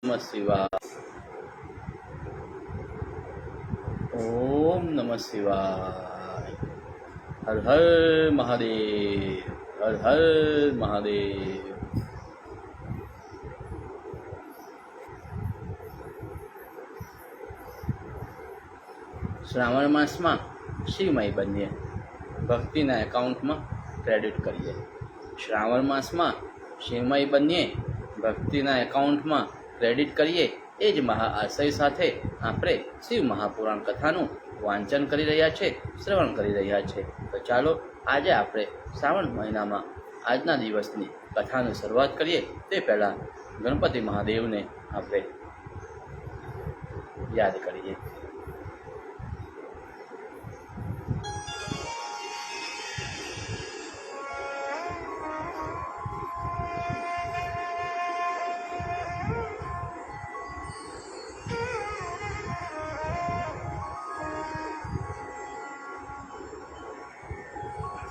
નમઃ શિવાય. ઓમ નમઃ શિવાય. હર હર મહાદેવ. હર હર મહાદેવ. શ્રાવણ માસમાં શિવમય બનીએ, ભક્તિના એકાઉન્ટમાં ક્રેડિટ કરીએ. શ્રાવણ માસમાં શિવમય બનીએ, ભક્તિના એકાઉન્ટમાં ક્રેડિટ કરીએ. એ જ મહાઆશય સાથે આપણે શિવ મહાપુરાણ કથાનું વાંચન કરી રહ્યા છે, શ્રવણ કરી રહ્યા છે. તો ચાલો આજે આપણે શ્રાવણ મહિનામાં આજના દિવસની કથાની શરૂઆત કરીએ. તે પહેલાં ગણપતિ મહાદેવને આપણે યાદ કરીએ.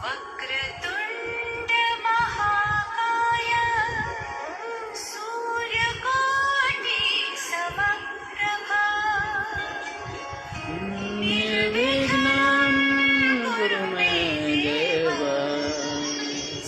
वक्रतुण्ड महाकाय सूर्यकोटि समप्रभा निर्विघ्नं कुरु मे देव सर्वकार्येषु सर्वदा.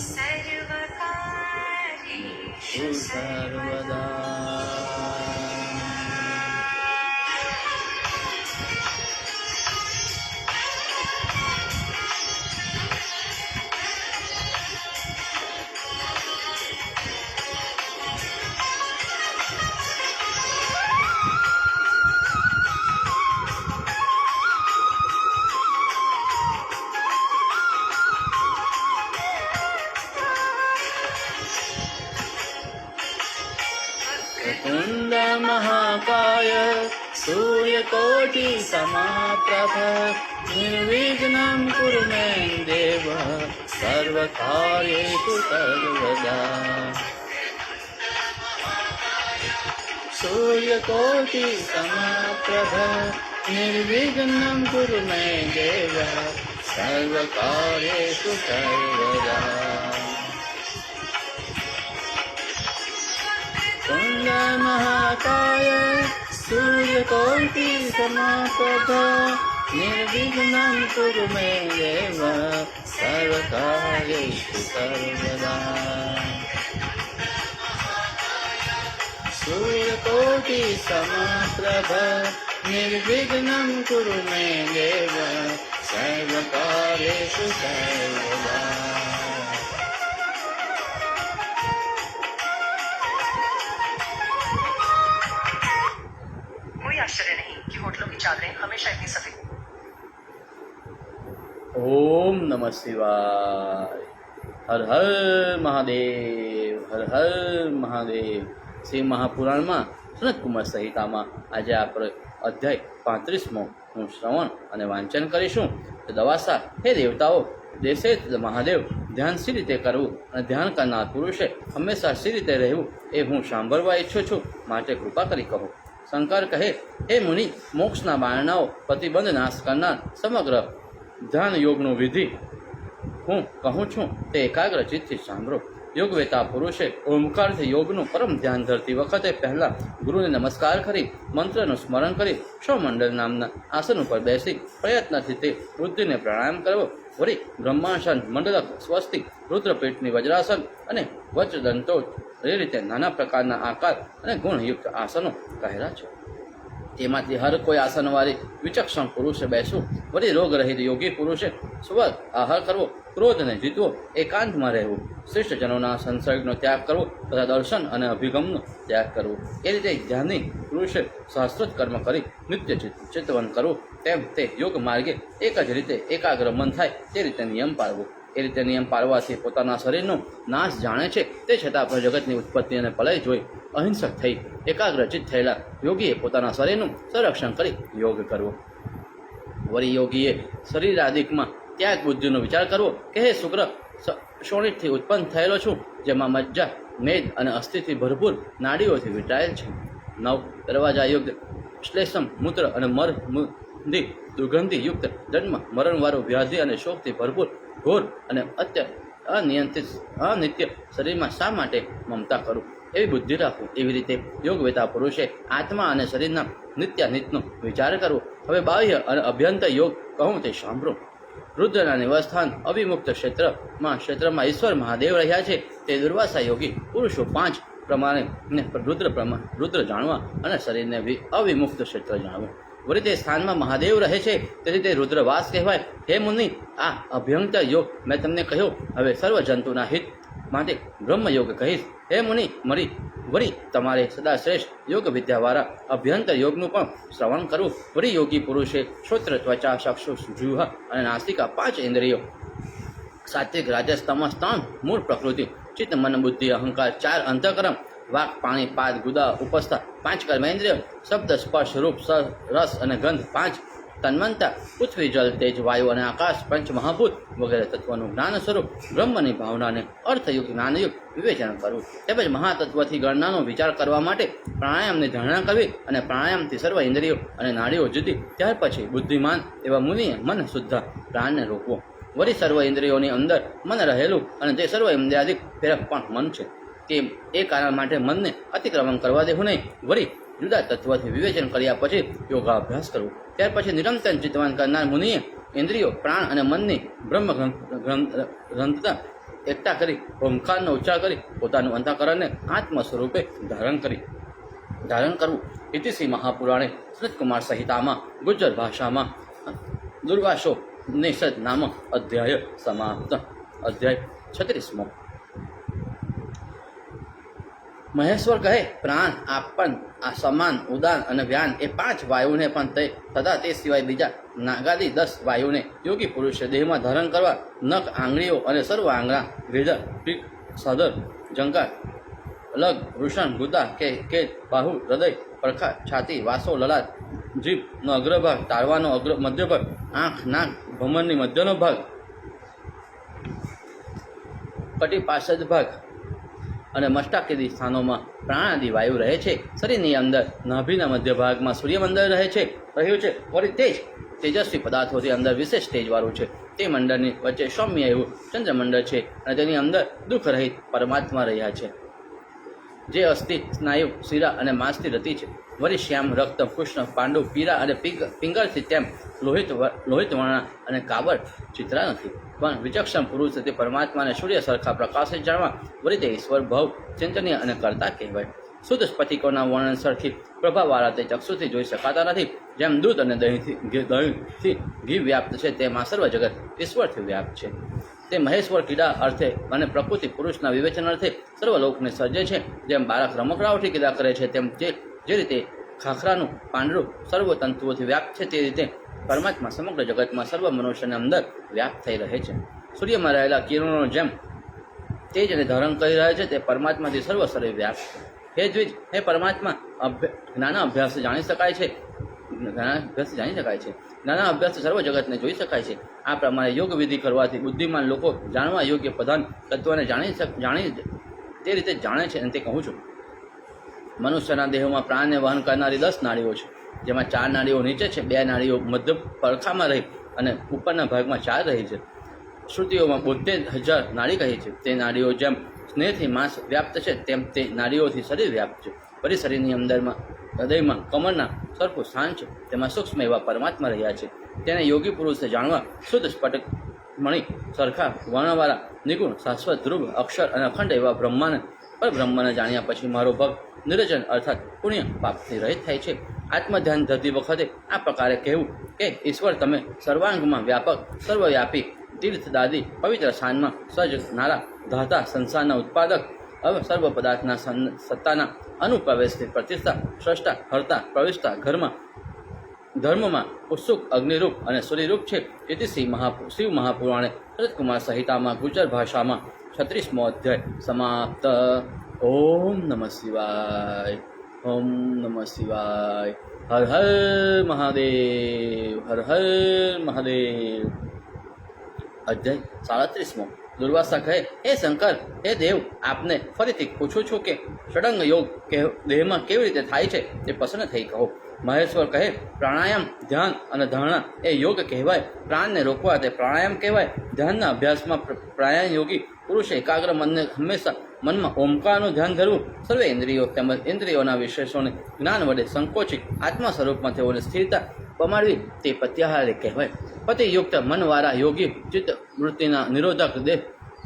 कुंड महाकाय सूर्यकोटि समाप्रभ निर्विघ्नं कुरु मे देव सर्वकार्येषु सर्वदा. सूर्यकोटि समाप्रभ निर्विघ्नं कुरु मे देव सर्वकार्येषु सर्वदा. कुंड महाकाय सूर्यकोटि समाप्रभ निर्विघ्नं कुरु मे देव सर्वकार्येषु सर्वदा. सूर्यकोटि समाप्रभ निर्विघ्नं कुरु मे देव सर्वकार्येषु सर्वदा. आश्चर्य नहीं कि होटलों की चादरें हमेशा इतनी सफेद. ओम नमः शिवाय. हर हर મહાદેવ. હર હર મહાદેવ. શ્રી મહાપુરાણમાં સનત કુમાર સંહિતામાં આજે આપણે અધ્યાય 35મો નું શ્રવણ અને વાંચન કરીશું. તો દવાસા, હે દેવતાઓ, દેશે મહાદેવ ધ્યાન સી રીતે કરવું અને ધ્યાન કરનાર પુરુષે હંમેશા સી રીતે રહેવું એ હું સાંભળવા ઈચ્છું છું, માટે કૃપા કરી કહો. શંકર કહે, હે મુનિ, મોક્ષના બારણાઓ પ્રતિબંધ નાશ કરનાર સમગ્ર ધ્યાન યોગનું વિધિ હું કહું છું તે એકાગ્ર ચિત્તથી સાંભળો. યોગવેતા પુરુષે ઓમકારથી યોગનું પરમ ધ્યાન ધરતી વખતે પહેલાં ગુરુને નમસ્કાર કરી મંત્રનું સ્મરણ કરી સૌમંડળ નામના આસન ઉપર બેસી પ્રયત્નથી તે બુદ્ધિને પ્રાણાયામ કરવો. વળી બ્રહ્માસન, મંડલક, સ્વસ્તિક, રુદ્રપીઠની વજ્રાસન અને વજ્રદંતો એ રીતે નાના પ્રકારના આકાર અને ગુણયુક્ત આસનો કહેલા છે. તેમાંથી હર કોઈ આસનવાળી વિચક્ષણ પુરુષે બેસવું. વળી રોગરહિત યોગી પુરુષે સ્વ આહાર કરવો, ક્રોધને જીતવો, એકાંતમાં રહેવું, શ્રેષ્ઠજનોના સંસર્ગનો ત્યાગ કરવો તથા દર્શન અને અભિગમનો ત્યાગ કરવો. એ રીતે ધ્યાની પુરુષે શાસ્ત્રોત કર્મ કરી નિત્ય ચિંતવન કરવું. તેમ તે યોગ માર્ગે એક જ રીતે એકાગ્ર મન થાય તે રીતે નિયમ પાળવો. એ રીતે નિયમ પાળવાથી પોતાના શરીરનો નાશ જાણે છે, તે છતાં પણ જગતની ઉત્પત્તિ અને પ્રલય જોઈ અહિંસક થઈ એકાગ્રચિત થયેલા યોગીએ પોતાના શરીરનું સંરક્ષણ કરી યોગ કરવો. વળી યોગીએ શરીરાદિકમાં ત્યાગ બુદ્ધિનો વિચાર કરવો કે હે શુક્ર, શોણિતથી ઉત્પન્ન થયેલો છું, જેમાં મજ્જા, મેદ અને અસ્થિથી ભરપૂર નાડીઓથી વીંટાયેલ છે. 9 દરવાજા યુક્ત શ્લેષમ, મૂત્ર અને મરમુંદી દુર્ગંધી યુક્ત જન્મ મરણવાળું વ્યાધિ અને શોકથી ભરપૂર ઘોર અને અનિત્ય શરીરમાં શા માટે મમતા કરું? એવી બુદ્ધિ રાખવું. એવી રીતે યોગવેતા પુરુષે આત્મા અને શરીરના નિત્યાનિત્યનો વિચાર કરવો. હવે બાહ્ય અને અભ્યંતર યોગ કહું તે સાંભળો. રુદ્રના નિવાસસ્થાન અવિમુક્ત ક્ષેત્રમાં ઈશ્વર મહાદેવ રહ્યા છે. તે દુર્વાસા યોગી પુરુષો 5 પ્રમાણે રુદ્ર જાણવા અને શરીરને અવિમુક્ત ક્ષેત્ર જાણવું. વળી તે સ્થાનમાં મહાદેવ રહે છે, તેથી તે રુદ્રવાસ કહેવાય. હે મુનિ, આ અભ્યંતર યોગ મેં તમને કહ્યો. હવે સર્વ જંતુના હિત માટે બ્રહ્મયોગ કહીશ. હે મુનિ, વળી તમારે સદા શ્રેષ્ઠ યોગ વિદ્યાવાળા અભ્યંતર યોગનું પણ શ્રવણ કરવું. વળી યોગી પુરુષે શ્રોત્ર, ત્વચા, ચક્ષુ, જીહ્વા અને નાસિકા 5 ઇન્દ્રિયો, સાત્વિક, રાજસ, તમસ 3 મૂળ પ્રકૃતિ, ચિત્ત, મન, બુદ્ધિ, અહંકાર 4 અંતઃકરણ, વાક, પાણી, પાદ, ગુદા, ઉપસ્થા 5 કર્મેન્દ્રિયો, શબ્દ, સ્પર્શ, રૂપ, રસ અને ગંધ 5 તન્મંતા, પૃથ્વી, જલ, તેજ, વાયુ અને આકાશ 5 મહાભૂત વગેરે તત્વોનું જ્ઞાન સ્વરૂપ બ્રહ્મની ભાવનાને અર્થયુક્ત જ્ઞાનયુક્ત વિવેચન કરવું. તેમજ મહાતત્વથી ગણનાનો વિચાર કરવા માટે પ્રાણાયામની ધારણા કરવી અને પ્રાણાયામથી સર્વ ઇન્દ્રિયો અને નાડીઓ જુદી. ત્યાર પછી બુદ્ધિમાન એવા મુનિએ મન શુદ્ધ પ્રાણને રોકવો. વળી સર્વ ઇન્દ્રિયોની અંદર મન રહેલું અને તે સર્વ ઇન્દ્રિયાદિક પ્રેરક પણ મન છે. તે એ કારણ માટે મનને અતિક્રમણ કરવા દેવું નહીં. વળી જુદા તત્વથી વિવેચન કર્યા પછી યોગાભ્યાસ કરવો. ત્યાર પછી નિરંતર ચિંતન કરનાર મુનિએ ઇન્દ્રિયો, પ્રાણ અને મનની બ્રહ્મ ગ્રંથતા એકઠા કરી ઓમકારનો ઉચ્ચાર કરી પોતાનું અંતઃકરણને આત્મ સ્વરૂપે ધારણ કરવું. ઇતિશ્રી મહાપુરાણે સનતકુમાર સંહિતામાં ગુજ્જર ભાષામાં દુર્વાસો નિષદ નામક અધ્યાય સમાપ્ત. અધ્યાય 36મો. મહેશ્વર કહે, પ્રાણ, આપન, આ સમાન, ઉદાન અને વ્યાન એ 5 વાયુને પણ તથા તે સિવાય બીજા નાગાદી 10 વાયુને યોગી પુરુષે દેહમાં ધારણ કરવા નખ, આંગળીઓ અને સર્વ આંગળા, હૃદય, પીક, સદર, જંકાર, લગ, વૃષણ, ગુદા, કે બાહુ, હૃદય, પડખા, છાતી, વાસો, લલાટ, જીભનો અગ્રભાગ, તાળવાનો મધ્યભાગ, આંખ, નાક, ભમરની મધ્યનો ભાગ, કટી પાર્ષદ ભાગ અને મસ્ટાકેદી સ્થાનોમાં પ્રાણાદિ વાયુ રહે છે. શરીરની અંદર નાભીના મધ્ય ભાગમાં સૂર્યમંડળ રહ્યું છે. વળી તેજસ્વી પદાર્થોથી અંદર વિશેષ તેજવાળું છે. તે મંડળની વચ્ચે સૌમ્ય એવું ચંદ્રમંડળ છે અને તેની અંદર દુઃખ રહિત પરમાત્મા રહ્યા છે, જે અસ્થિ, સ્નાયુ, શિરા અને માંસથી રતી છે. વળી શ્યામ, રક્ત, કૃષ્ણ, પાંડુ, પીરા અને પિંગળથી તેમ લોહિત વર્ણ અને કાબર ચિત્રા નથી. પણ વિચક્ષણ પુરુષ તે પરમાત્માને સૂર્ય સરખા પ્રકાશે જાણવા. વળી તે ઈશ્વર ભવ, ચિંતનીય અને કર્તા કહેવાય. શુદ્ધ સ્ફટિકોના વર્ણન સરખી પ્રભાવવાળા તે ચક્ષુથી જોઈ શકાતા નથી. જેમ દૂધ અને દહીંથી ઘી વ્યાપ્ત છે, તેમાં સર્વ જગત ઈશ્વરથી વ્યાપ્ત છે. તે મહેશ્વર ક્રીડા અર્થે અને પ્રકૃતિ પુરુષના વિવેચન અર્થે સર્વલોકને સર્જે છે. જેમ બાળક રમકડાઓથી ક્રીડા કરે છે, તેમ જે રીતે ખાખરાનું પાંદડું સર્વ તંતુઓથી વ્યાપ્ત છે, તે રીતે પરમાત્મા સમગ્ર જગતમાં સર્વ મનુષ્યની અંદર વ્યાપ્ત થઈ રહે છે. સૂર્યમાં રહેલા કિરણો જેમ તેજને ધારણ કરી રહ્યા છે, તે પરમાત્માથી સર્વ શરીર વ્યાપ્ત છે. હે દ્વિજ, હે પરમાત્મા, જ્ઞાન અભ્યાસ જાણી શકાય છે. જ્ઞાન અભ્યાસ સર્વ જગતને જોઈ શકાય છે. આ પ્રમાણે યોગ વિધિ કરવાથી બુદ્ધિમાન લોકો જાણવા યોગ્ય પ્રધાન તત્વને જાણી તે રીતે જાણે છે. અને તે કહું છું, મનુષ્યના દેહમાં પ્રાણને વહન કરનારી 10 નાડીઓ છે, જેમાં 4 નાડીઓ નીચે છે, 2 નાડીઓ મધ્ય પડખામાં રહી અને ઉપરના ભાગમાં 4 રહી છે. શ્રુતિઓમાં 72,000 નાડી કહી છે. તે નાડીઓ જેમ સ્નેહથી માંસ વ્યાપ્ત છે, તેમ તે નાડીઓથી શરીર વ્યાપ્ત છે. વળી શરીરની અંદરમાં હૃદયમાં કમળના સરખું સ્થાન છે, તેમાં સૂક્ષ્મ એવા પરમાત્મા રહ્યા છે. તેને યોગી પુરુષને જાણવા શુદ્ધ સ્ફટિક મણિ સરખા વર્ણવાળા નિગુણ શાશ્વત ધ્રુવ અક્ષર અને અખંડ એવા પરબ્રહ્મને જાણ્યા પછી મારો ભક્ત નિરજન અર્થાત પુણ્ય પાપથી રહિત થાય છે. આત્મધ્યાન ધરતી વખતે આ પ્રકારે કહેવું કે ઈશ્વર તમે સર્વાંગમાં વ્યાપક, સર્વવ્યાપી, તીર્થદાદી, પવિત્ર સ્થાનમાં સર્જનારા, ધાતા, સંસારના ઉત્પાદક, સર્વ પદાર્થના સત્તાના અનુપ્રવેશથી પ્રતિષ્ઠા, સ્રષ્ટા, હર્તા, પ્રવિષ્ટા, ધર્મમાં ઉત્સુક, અગ્નિરૂપ અને સૂર્યરૂપ છે. તેથી શિવ મહાપુરાણે સનતકુમાર સંહિતામાં ગુજ્જર ભાષામાં 36મો અધ્યાય સમાપ્ત. ઓમ નમઃ શિવાય. ઓમ નમઃ શિવાય. હર હર મહાદેવ. હર હર મહાદેવ. અધ્યાય 37મો. દુર્વાસા કહે, હે શંકર, હે દેવ, આપને ફરીથી પૂછું છું કે ષડંગ યોગ દેહમાં કેવી રીતે થાય છે તે પ્રસન્ન થઈ કહો. મહેશ્વર કહે, પ્રાણાયામ, ધ્યાન અને ધારણા એ યોગ કહેવાય. પ્રાણને રોકવા તે પ્રાણાયામ કહેવાય. ધ્યાનના અભ્યાસમાં પ્રાણાયામ યોગી પુરુષે એકાગ્ર મનને હંમેશા મનમાં ઓમકારનું ધ્યાન ધરવું. સર્વે ઇન્દ્રિયો તેમજ ઇન્દ્રિયોના વિશેષોને જ્ઞાન વડે સંકોચી આત્મા સ્વરૂપમાં તેઓને સ્થિરતા પમાડવી તે પ્રત્યાહારે કહેવાય. પતિયુક્ત મનવાળા યોગી ચિત્ત વૃત્તિના નિરોધક દેહ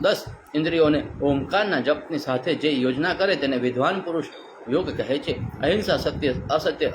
10 ઇન્દ્રિયોને ઓમકારના જપની સાથે જે યોજના કરે તેને વિદ્વાન પુરુષ યોગ કહે છે. અહિંસા, સત્ય, અસત્ય,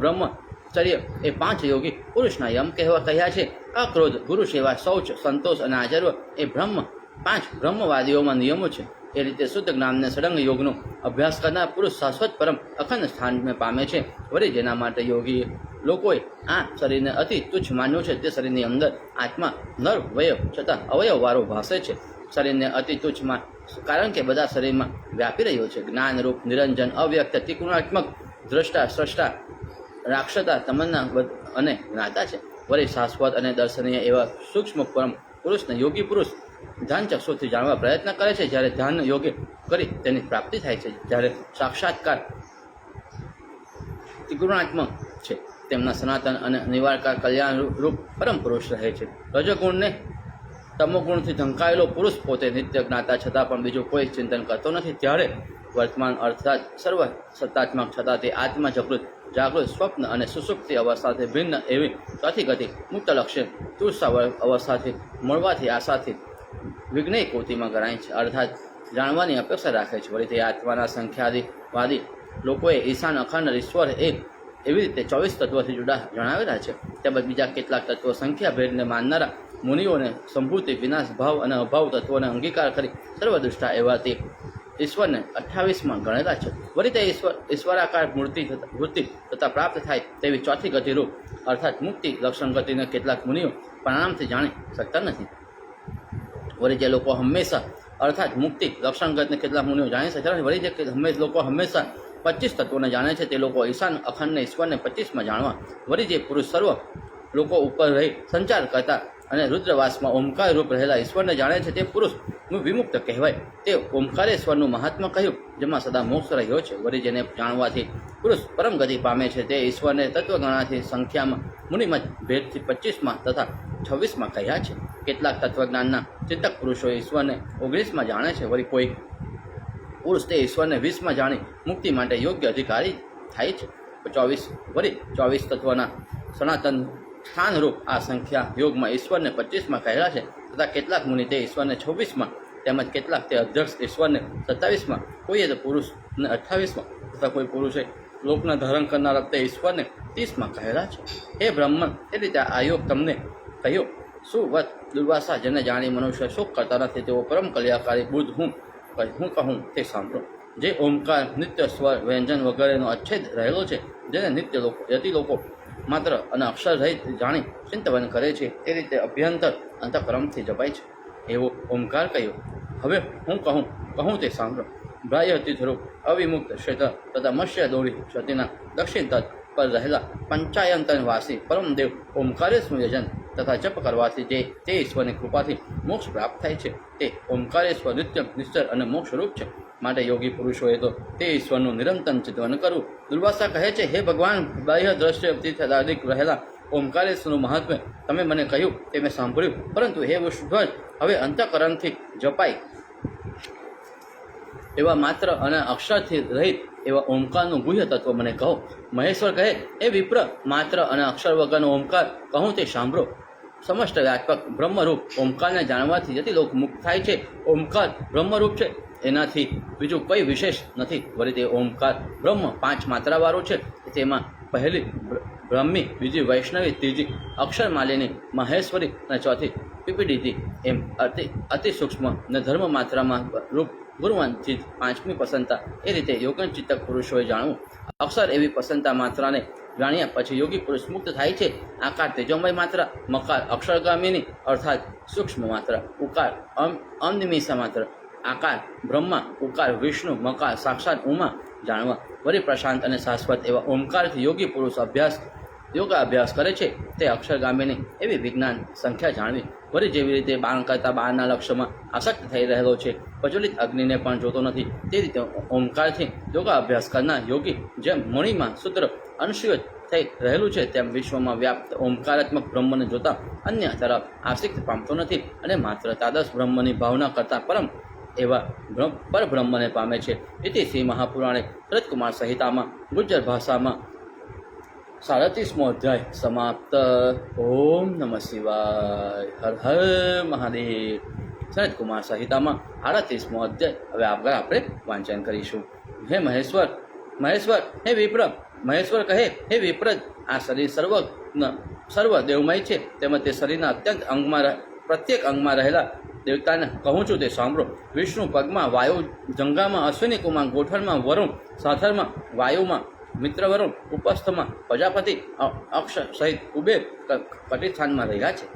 બ્રહ્મચર્ય એ 5 યોગી પુરુષના યમ કહ્યા છે. અક્રોધ, ગુરુ સેવા, શૌચ, સંતોષ અને આચર્ય એ 5 બ્રહ્મવાદીઓમાં નિયમો છે. એ રીતે શુદ્ધ જ્ઞાનને સડંગ યોગનો અભ્યાસ કરનાર પુરુષ શાશ્વત પરમ અખંડ સ્થાનને પામે છે. વળી જેના માટે યોગી લોકોએ આ શરીરને અતિ તુચ્છ માન્યું છે તે શરીરની અંદર આત્મા નર વયવ છતાં અવયવવાળો ભાસે છે. શરીરને અતિ તુચ્છ કારણ કે બધા શરીરમાં વ્યાપી રહ્યો છે. જ્ઞાનરૂપ નિરંજન, અવ્યક્ત, ત્રિગુણાત્મક, દ્રષ્ટા, સ્રષ્ટા, રાક્ષતા, તમન્ના અને જ્ઞાતા છે. વળી શાશ્વત અને દર્શનીય એવા સૂક્ષ્મ પરમ પુરુષને યોગી પુરુષ ધ્યાન ચક્ષુથી જાણવા પ્રયત્ન કરે છે. જ્યારે ધ્યાન યોગે કરી તેની પ્રાપ્તિ થાય છે. જ્યારે સાક્ષાત્કાર ત્રિગુણાત્મક છે તેમના સનાતન અને નિવારકાર કલ્યાણ રૂપ પરમ પુરુષ રહે છે. રજોગુણને તમોગુણથી ઢંકાયેલો પુરુષ પોતે નિત્ય જ્ઞાતા છતાં પણ બીજું કોઈ ચિંતન કરતો નથી. ત્યારે વર્તમાન અર્થાત સર્વ સત્તાત્મક છતાં તે આત્મા જાગૃત, સ્વપ્ન અને સુષુપ્તિ અવસ્થાથી ભિન્ન એવી ચોથી ગતિ મુક્ત લક્ષ્ય તુષા અવસ્થાથી મળવાથી આશાથી વિજ્ઞેય કોટિમાં ગણાય છે. અર્થાત જાણવાની અપેક્ષા રાખે છે. વળી તે આત્માના સંખ્યાદિવાદી લોકોએ ઈશાન અખંડ ઈશ્વર એવી રીતે 24 તત્વોથી જુદા જણાવેલા છે. તેમજ બીજા કેટલાક તત્વો સંખ્યા ભેદને માનનારા મુનિઓને સંભૂતિ, વિનાશ, ભાવ અને અભાવ તત્વોને અંગીકાર કરી સર્વદૃષ્ટા એવા તે ઈશ્વરને 28માં ગણેલા છે. વળી તે ઈશ્વરાકાર વૃત્તિ તથા પ્રાપ્ત થાય તેવી ચોથી ગતિરૂપ અર્થાત મુક્તિ લક્ષણ ગતિને કેટલાક મુનિઓ પરિણામથી જાણી શકતા નથી. વળી જે લોકો હંમેશા અર્થાત મુક્તિ લક્ષણ ગતિને કેટલાક મુનિઓ જાણી શકતા નથી. વળી જે લોકો હંમેશા 25 તત્વોને જાણે છે તે લોકો ઈશાન અખંડને ઈશ્વરને 25માં જાણવા. વળી જે પુરુષ સર્વ લોકો ઉપર રહી સંચાર કરતા અને રુદ્રવાસમાં ઓમકાર રૂપ રહેલા ઈશ્વરને જાણે છે તે પુરુષ વિમુક્ત કહેવાય. તે ઓમકારેશ્વરનું મહાત્મા કહ્યું જેમાં સદા મોક્ષ રહ્યો છે. વળી જેને જાણવાથી પુરુષ પરમ ગતિ પામે છે તે ઈશ્વરને તત્વગણાથી સંખ્યામાં મુનિમત ભેદથી 25માં તથા 26માં કહ્યા છે. કેટલાક તત્વજ્ઞાનના ચિંતક પુરુષો ઈશ્વરને 19માં જાણે છે. વળી કોઈ પુરુષ તે ઈશ્વરને 20માં જાણી મુક્તિ માટે યોગ્ય અધિકારી થાય છે. 24 તત્વના સનાતન સ્થાનરૂપ આ સંખ્યા યોગમાં ઈશ્વરને 25માં કહેલા છે. તથા કેટલાક મુનિ તે ઈશ્વરને 26માં તેમજ કેટલાક તે અધ્યક્ષ ઈશ્વરને 27માં, કોઈએ તો પુરુષને 28માં તથા કોઈ પુરુષે લોકના ધારણ કરનારા તે ઈશ્વરને 30માં કહેલા છે. હે બ્રહ્મન, એ રીતે આ યોગ તમને કહ્યો. સુવત દુર્વાસા, જેને જાણી મનુષ્ય શોક કરતા નથી તેઓ પરમ કલ્યાણકારી બુદ્ધ હું કહું તે સાંભળો. જે ઓમકાર નિત્ય સ્વર વ્યંજન વગેરેનો અચ્છેદ રહેલો છે, જેને નિત્ય યતિ લોકો માત્ર અને અક્ષર રહિત જાણી ચિંતન કરે છે, એ રીતે અભ્યંતર અંતઃકરણથી જપાય છે. એવો ઓમકાર કહ્યો. હવે હું કહું તે સાંભળો. બાહ્ય તીર્થરૂપ અવિમુક્ત ક્ષેત્ર તથા મત્સ્ય દોરી ક્ષતિના દક્ષિણ તટ પર રહેલા પંચાયંતનવાસી પરમદેવ ઓમકારેશ્વર યજન તથા જપ કરવાથી જે તે ઈશ્વરની કૃપાથી મોક્ષ પ્રાપ્ત થાય છે તે ઓમકારેશ્વર નિત્ય, નિશ્ચર અને મોક્ષરૂપ છે. માટે યોગી પુરુષોએ તો તે ઈશ્વરનું નિરંતર ચિંતન કરવું. દુર્વાસા કહે છે, હે ભગવાન, બાહ્ય દ્રષ્ટિ તીર્થદાદિક રહેલા ઓમકારેશ્વરનું મહાત્મ્ય તમે મને કહ્યું તે મેં સાંભળ્યું, પરંતુ હે વૃષભ્વજ, હવે અંતઃકરણથી જપાય એવા માત્ર અને અક્ષરથી રહિત એવા ઓમકારનું ગુહ્ય તત્વ મને કહો. મહેશ્વર કહે, એ વિપ્ર, માત્ર અને અક્ષર વગરનો ઓમકાર કહું તે સાંભળો. સમસ્ત વ્યાપક બ્રહ્મરૂપ ઓમકારને જાણવાથી જતી લોક મુક્ત થાય છે. ઓમકાર બ્રહ્મરૂપ છે, એનાથી બીજું કોઈ વિશેષ નથી. વળી તે ઓમકાર બ્રહ્મ 5 માત્રાવાળું છે. તેમાં પહેલી બ્રહ્મી, બીજી વૈષ્ણવી, ત્રીજી અક્ષર માલિની, મહેશ્વરી અને ચોથી પીપીડીતી એમ અતિ સૂક્ષ્મ અને ધર્મ માત્રામાં રૂપ ગુરુવંશિત 5મી પસંતા. એ રીતે યોગન ચિત્તક પુરુષોએ જાણવું. અક્ષર એવી પસંતા માત્રાને જાણ્યા પછી યોગી પુરુષ મુક્ત થાય છે. આકાર તેજોમય માત્રા, મકાર અક્ષરગામિની અર્થાત સૂક્ષ્મ માત્રા, ઉકાર અનિમિષા માત્ર, આકાર બ્રહ્મા, ઉકાર વિષ્ણુ, મકાર સાક્ષાત ઉમા જાણવા. વળી પ્રશાંત અને શાશ્વત એવા ઓમકારથી યોગી પુરુષ યોગાભ્યાસ કરે છે તે અક્ષરગામિની એવી વિજ્ઞાન સંખ્યા જાણવી. વળી જેવી રીતે બાણ કરતા બાણના લક્ષ્યમાં આસક્ત થઈ રહેલો છે, પ્રજ્વલિત અગ્નિને પણ જોતો નથી, તે રીતે ઓમકારથી યોગાભ્યાસ કરનાર યોગી જેમ મણિમાં સૂત્ર અંશુય થઈ રહેલું છે, તેમ વિશ્વમાં વ્યાપ્ત ઓમકારાત્મક બ્રહ્મને જોતા અન્ય તરફ આસક્ત પામતો નથી અને માત્ર તાદશ બ્રહ્મની ભાવના કરતા એવા પરબ્રહ્મને પામે છે. ઇતિ શ્રી મહાપુરાણે ભરતકુમાર સંહિતામાં ગુજ્જર ભાષામાં 37મો અધ્યાય સમાપ્ત. ઓમ નમઃ શિવાય. હર હર મહાદેવ. સનતકુમાર સંહિતામાં 38મો અધ્યાય હવે આગળ આપણે વાંચન કરીશું. હે મહેશ્વર હે વિપ્ર. મહેશ્વર કહે, હે વિપ્ર, આ શરીર સર્વ દેવમય છે, તેમજ તે શરીરના પ્રત્યેક અંગમાં રહેલા દેવતાને કહું છું તે સાંભળો. વિષ્ણુ પગમાં, વાયુ જંગામાં, અશ્વિની કુમાર ગોઠણમાં, વરુણ સાથરમાં, વાયુમાં મિત્રવરુણ, ઉપસ્થમાં પ્રજાપતિ, અક્ષ સહિત કુબેર કટિસ્થાનમાં રહ્યા છે.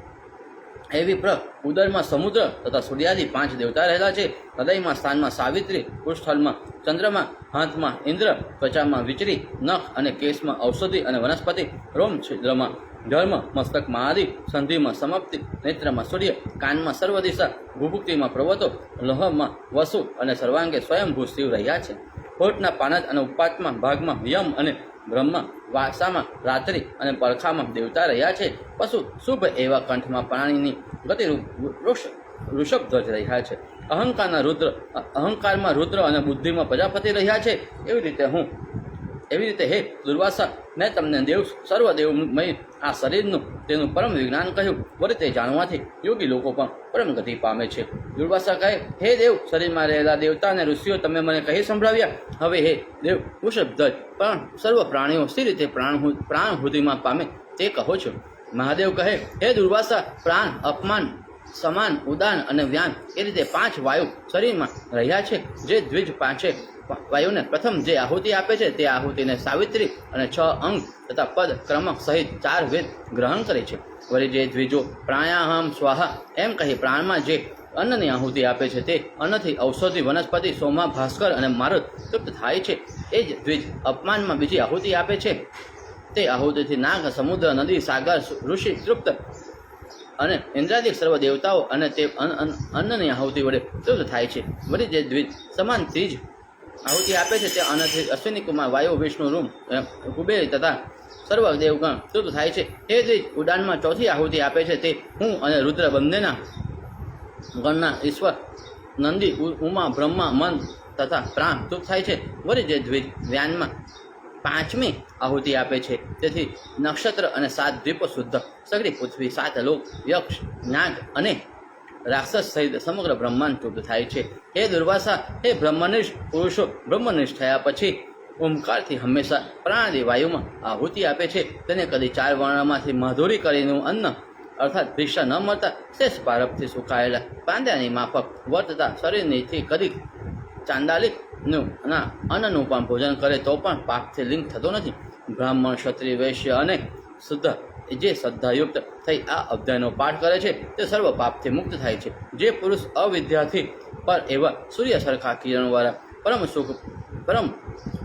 હે વિપ્ર, ઉદરમાં સમુદ્ર તથા સૂર્યાદિ 5 દેવતા રહેલા છે. હૃદયમાં સ્થાનમાં સાવિત્રી, પૃષ્ઠમાં ચંદ્રમા, હાથમાં ઇન્દ્ર, ત્વચામાં વિચરી, નખ અને કેશમાં ઔષધિ અને વનસ્પતિ, રોમ છિદ્રમાં ધર્મ, મસ્તકમાં આદિ, સંધિમાં સમાપ્તિ, નેત્રમાં સૂર્ય, કાનમાં સર્વ દિશા, ભૂભુક્તિમાં પર્વતો, લોહમાં વસુ અને સર્વાંગે સ્વયંભૂ શિવ રહ્યા છે. હોઠના પાનદ અને ઉપાતમાં ભાગમાં યમ અને બ્રહ્મા, વાસામાં રાત્રિ અને પડખામાં દેવતા રહ્યા છે. પશુ શુભ એવા કંઠમાં પ્રાણીની ગતિરૂપ વૃષભધ્વજ રહ્યા છે. અહંકારમાં રુદ્ર અને બુદ્ધિમાં પ્રજાપતિ રહ્યા છે. એવી રીતે હે દુર્વાસા, મેં તમને સર્વ દેવમય આ શરીરનું તેનું પરમ વિજ્ઞાન કહ્યું. વળી તે જાણવાથી યોગી લોકો પણ પરમ ગતિ પામે છે. દુર્વાસા કહે, હે દેવ, શરીરમાં રહેલા દેવતા અને ઋષિઓ તમે મને કહી સંભળાવ્યા. હવે હે દેવ વૃષભધ્વજ, પણ સર્વ પ્રાણીઓ સી રીતે પ્રાણહુતિમાં પામે તે કહો છો. મહાદેવ કહે, હે દુર્વાસા, પ્રાણ, અપમાન, સમાન, ઉદાન અને વ્યાન એ રીતે 5 વાયુ શરીરમાં રહ્યા છે. જે દ્વિજ 5 વાયુને પ્રથમ જે આહુતિ આપે છે તે આહુતિને સાવિત્રી અને 6 અંગ તથા પદ ક્રમક સહિત 4 વેદ ગ્રહણ કરે છે. વળી જે દ્વિજો પ્રાણાયામ સ્વાહા એમ કહી પ્રાણમાં જે અન્નની આહુતિ આપે છે તે અન્નથી ઔષધિ, વનસ્પતિ, સોમા, ભાસ્કર અને મારુત તૃપ્ત થાય છે. એ જ દ્વિજ અપમાનમાં બીજી આહુતિ આપે છે. તે આહુતિથી નાગ, સમુદ્ર, નદી, સાગર, ઋષિ તૃપ્ત અને ઇન્દ્રાદિક સર્વ દેવતાઓ અને તે અન્નની આહુતિ વડે તૃપ્ત થાય છે. વળી જે દ્વિજ સમાન ત્રીજ આહુતિ આપે છે તે અન્નથી અશ્વિની કુમાર, વાયુ, વિષ્ણુ, રૂમ, કુબેર તથા સર્વ દેવગણ તૃપ્ત થાય છે. એ દ્વિજ ઉડાનમાં 4થી આહુતિ આપે છે તે હું અને રુદ્ર બંનેના ગણના ઈશ્વર, નંદી, ઉમા, બ્રહ્મા, મન તથા પ્રાણ તૃપ્ત થાય છે. વળી જે દ્વિજ વ્યાનમાં 5મી આહુતિ આપે છે તેથી નક્ષત્ર અને 7 દ્વીપો શુદ્ધ, સગળી પૃથ્વી, 7 લોક, યક્ષ, નાગ અને રાક્ષસ સહિત સમગ્ર બ્રહ્માંડ તૃપ્ત થાય છે. હે દુર્વાસા, હે બ્રહ્મનિષ્ઠ પુરુષો બ્રહ્મનિષ્ઠ થયા પછી ઓમકારથી હંમેશા પ્રાણાદિ વાયુમાં આહુતિ આપે છે. તેને કદી 4 વર્ણમાંથી માધુરી કરીનું અન્ન અર્થાત ભિક્ષા ન મળતા શેષ પારપથી સુકાયેલા પાંદ્યાની માફક વર્તતા શરીરથી કદી ચાંદાલિકનું અન્નનું પણ ભોજન કરે તો પણ પાપથી લિંગ થતો નથી. બ્રાહ્મણ, ક્ષત્રિય, વૈશ્ય અને શુદ્ધ જે શ્રદ્ધાયુક્ત થઈ આ અધ્યાયનો પાઠ કરે છે તે સર્વ પાપથી મુક્ત થાય છે. જે પુરુષ અવિદ્યાથી પર એવા સૂર્ય સરખા કિરણવાળા પરમ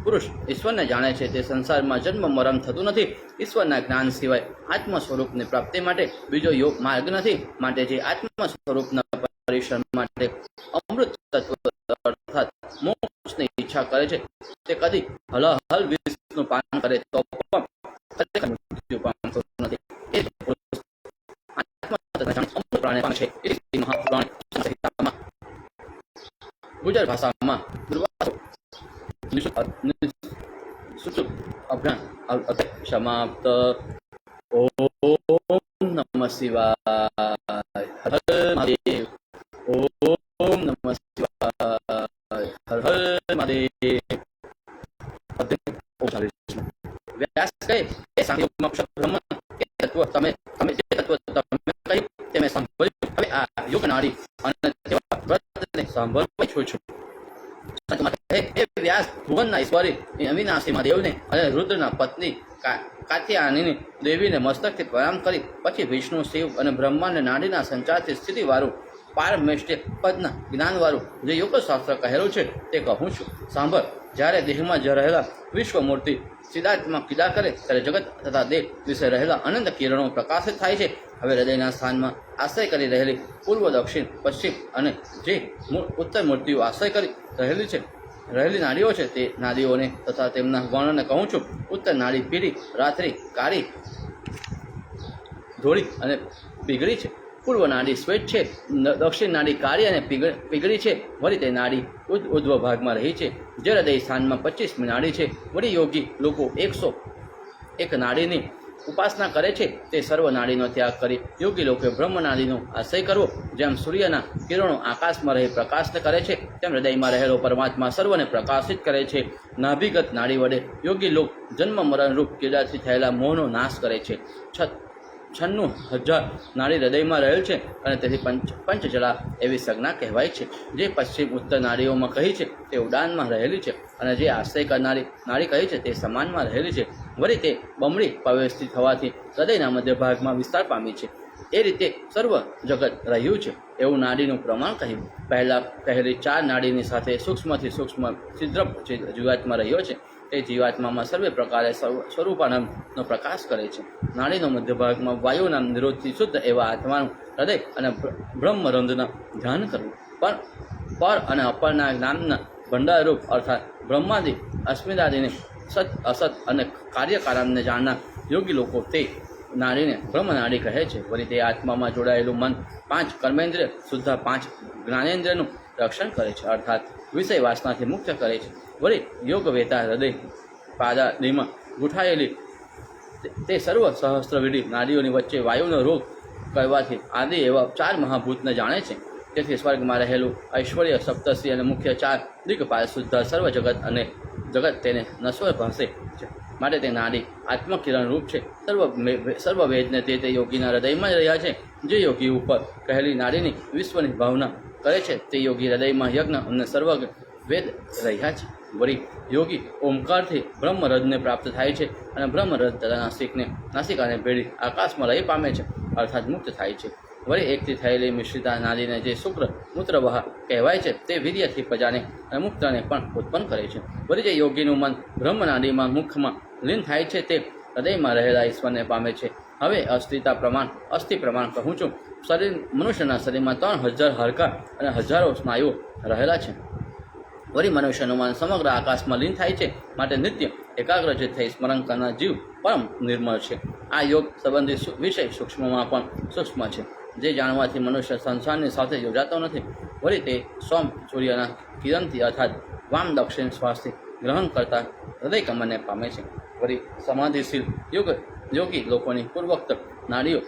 પુરુષ ઈશ્વરને જાણે છે તે સંસારમાં જન્મ મરણ થતું નથી. ઈશ્વરના જ્ઞાન સિવાય આત્મ સ્વરૂપની પ્રાપ્તિ માટે બીજો યોગ માર્ગ નથી. માટે જે આત્મ સ્વરૂપના પરિશ્રમ માટે અમૃત તત્વ અર્થાત મોક્ષની ઈચ્છા કરે છે તે કદી હલહલ વિષનું પાન કરે તો પણ મૃત્યુ પામતો નથી. એ પુરુષ આત્મ અમૃત પ્રાણે પામે છે. એ મહાપુરાણ સંહિતામાં ગુજર ભાષામાં સમાપ્ત. ઓમ નમઃ શિવાય. હર હર મહાદેવ. ઓમ નમઃ શિવાય. હર હર મહાદેવ. વ્યાસ કહે, એ સાંખ્યોગમાં બ્રહ્મ એ તત્વ તમે જે તત્વ તમે કહ્યું તે મેં સાંભળ્યું. હવે આ યોગ નાડી અને તેવા વ્રતને સાંભળવા ઈચ્છું છું. હે વ્યાસ, ભુવનના ઈશ્વરી અવિનાશી મહાદેવને અને રુદ્રના પત્ની કાત્યાયની દેવીને મસ્તકથી પ્રણામ કરી પછી વિષ્ણુ, શિવ અને બ્રહ્માંડ નાડીના સંચારથી સ્થિતિવાળું પારમેષ્ટ્ય પદના જ્ઞાનવાળું જે યોગશાસ્ત્ર કહેલું છે તે કહું છું. સાંભળ. જ્યારે દેહમાં જ રહેલા વિશ્વમૂર્તિ સિદ્ધાર્થમાં ક્રિયા કરે ત્યારે જગત તથા દેહ વિશે રહેલા અનંત કિરણો પ્રકાશિત થાય છે. હવે હૃદયના સ્થાનમાં આશ્રય કરી રહેલી પૂર્વ, દક્ષિણ, પશ્ચિમ અને જે ઉત્તર મૂર્તિઓ આશ્રય કરી રહેલી નાડીઓ છે તે નાડીઓને તથા તેમના વર્ણને કહું છું. ઉત્તર નાડી પીળી, રાત્રિ, કાળી, ધોળી અને પીગળી છે. પૂર્વ નાડી શ્વેત છે, દક્ષિણ નાડી કાળી અને પીગળી છે. વળી તે નાડી ઉધ્વ ભાગમાં રહી છે, જે હૃદય સ્થાનમાં 25મી નાડી છે. વળી યોગી લોકો 101 નાડીની ઉપાસના કરે છે. તે સર્વ નાડીનો ત્યાગ કરી યોગી લોકોએ બ્રહ્મ નાડીનો આશ્રય કરવો. જેમ સૂર્યના કિરણો આકાશમાં રહી પ્રકાશને કરે છે, તેમ હૃદયમાં રહેલો પરમાત્મા સર્વને પ્રકાશિત કરે છે. નાભિગત નાડી વડે યોગી લોક જન્મ મરણરૂપ કીડાથી થયેલા મોહનો નાશ કરે છે. 96,000 નાડી હૃદયમાં રહેલ છે અને તેથી પંચજલા એવી સંજ્ઞા કહેવાય છે. જે પશ્ચિમ ઉત્તર નાડીઓમાં કહી છે તે ઉડાનમાં રહેલી છે, અને જે આશ્રય કરનારી નાડી કહી છે તે સમાનમાં રહેલી છે. વળી તે બમણી પ્રવેશથી થવાથી હૃદયના મધ્ય ભાગમાં વિસ્તાર પામી છે. એ રીતે સર્વ જગત રહ્યું છે એવું નાડીનું પ્રમાણ કહ્યું. પહેલાં કહેલી 4 નાડીની સાથે સૂક્ષ્મથી સૂક્ષ્મ છિદ્ર જીવાત્મા રહ્યો છે. તે જીવાત્મામાં સર્વે પ્રકારે સ્વરૂપાનંદનો પ્રકાશ કરે છે. નાડીનો મધ્ય ભાગમાં વાયુના નિરોધથી શુદ્ધ એવા આત્માનું હૃદય અને બ્રહ્મરંધના ધ્યાન કરવું. પર અને અપરના જ્ઞાનના ભંડારરૂપ અર્થાત બ્રહ્માદિ અસ્મિદાદિને સત અસત અને કાર્યકારણને જાણનાર યોગી લોકો તે નાડીને બ્રહ્મ નાડી કહે છે. વળી તે આત્મામાં જોડાયેલું મન 5 કર્મેન્દ્રિય શુદ્ધ 5 જ્ઞાનેન્દ્રિયનું રક્ષણ કરે છે, અર્થાત વિષય વાસનાથી મુક્ત કરે છે. વળી યોગ વેતા હૃદય પાદાદિમાં ગૂંથાયેલી તે સર્વ સહસ્ત્રવિધિ નાડીઓની વચ્ચે વાયુનો રોગ કરવાથી આદિ એવા 4 મહાભૂતને જાણે છે. તેથી સ્વર્ગમાં રહેલું ઐશ્વર્ય, સપ્તર્ષિ અને મુખ્ય 4 દિગ્પાલ શુદ્ધ સર્વ જગત તેને નશ્વર ભાસે છે. માટે તે નાડી આત્મકિરણ રૂપ છે. સર્વ વેદને તે યોગીના હૃદયમાં જ રહ્યા છે. જે યોગી ઉપર કહેલી નાડીની વિશ્વની ભાવના કરે છે તે યોગી હૃદયમાં યજ્ઞ અને સર્વ વેદ રહ્યા છે. વળી યોગી ઓમકારથી બ્રહ્મરથને પ્રાપ્ત થાય છે, અને બ્રહ્મરથ તથા નાસિકાને ભેળી આકાશમાં લઈ પામે છે, અર્થાત મુક્ત થાય છે. વળી એકથી થયેલી મિશ્રિતા નાડીને જે શુક્ર મૂત્રવાહ કહેવાય છે તે વીર્યથી પ્રજાને અને મુક્તને પણ ઉત્પન્ન કરે છે. વળી જે યોગીનું મન બ્રહ્મ નાડીમાં મુખમાં લીન થાય છે તે હૃદયમાં રહેલા ઈશ્વરને પામે છે. હવે અસ્થિ પ્રમાણ કહું છું. મનુષ્યના શરીરમાં 3,000 હાડકાં અને હજારો સ્નાયુઓ રહેલા છે. વળી મનુષ્યનું મન સમગ્ર આકાશમાં લીન થાય છે. માટે નિત્ય એકાગ્રચિત થઈ સ્મરણ કરનાર જીવ પરમ નિર્મળ છે. આ યોગ સંબંધિત વિષય સૂક્ષ્મમાં પણ સૂક્ષ્મ છે, જે જાણવાથી મનુષ્ય સંસારની સાથે યોજાતો નથી. વળી તે સોમ સૂર્યના કિરણથી અર્થાત વામ દક્ષિણ શ્વાસથી ગ્રહણ કરતા હૃદય કમળને પામે છે. વળી સમાધિશીલ યોગી લોકોની પૂર્વોક્ત નાડીઓ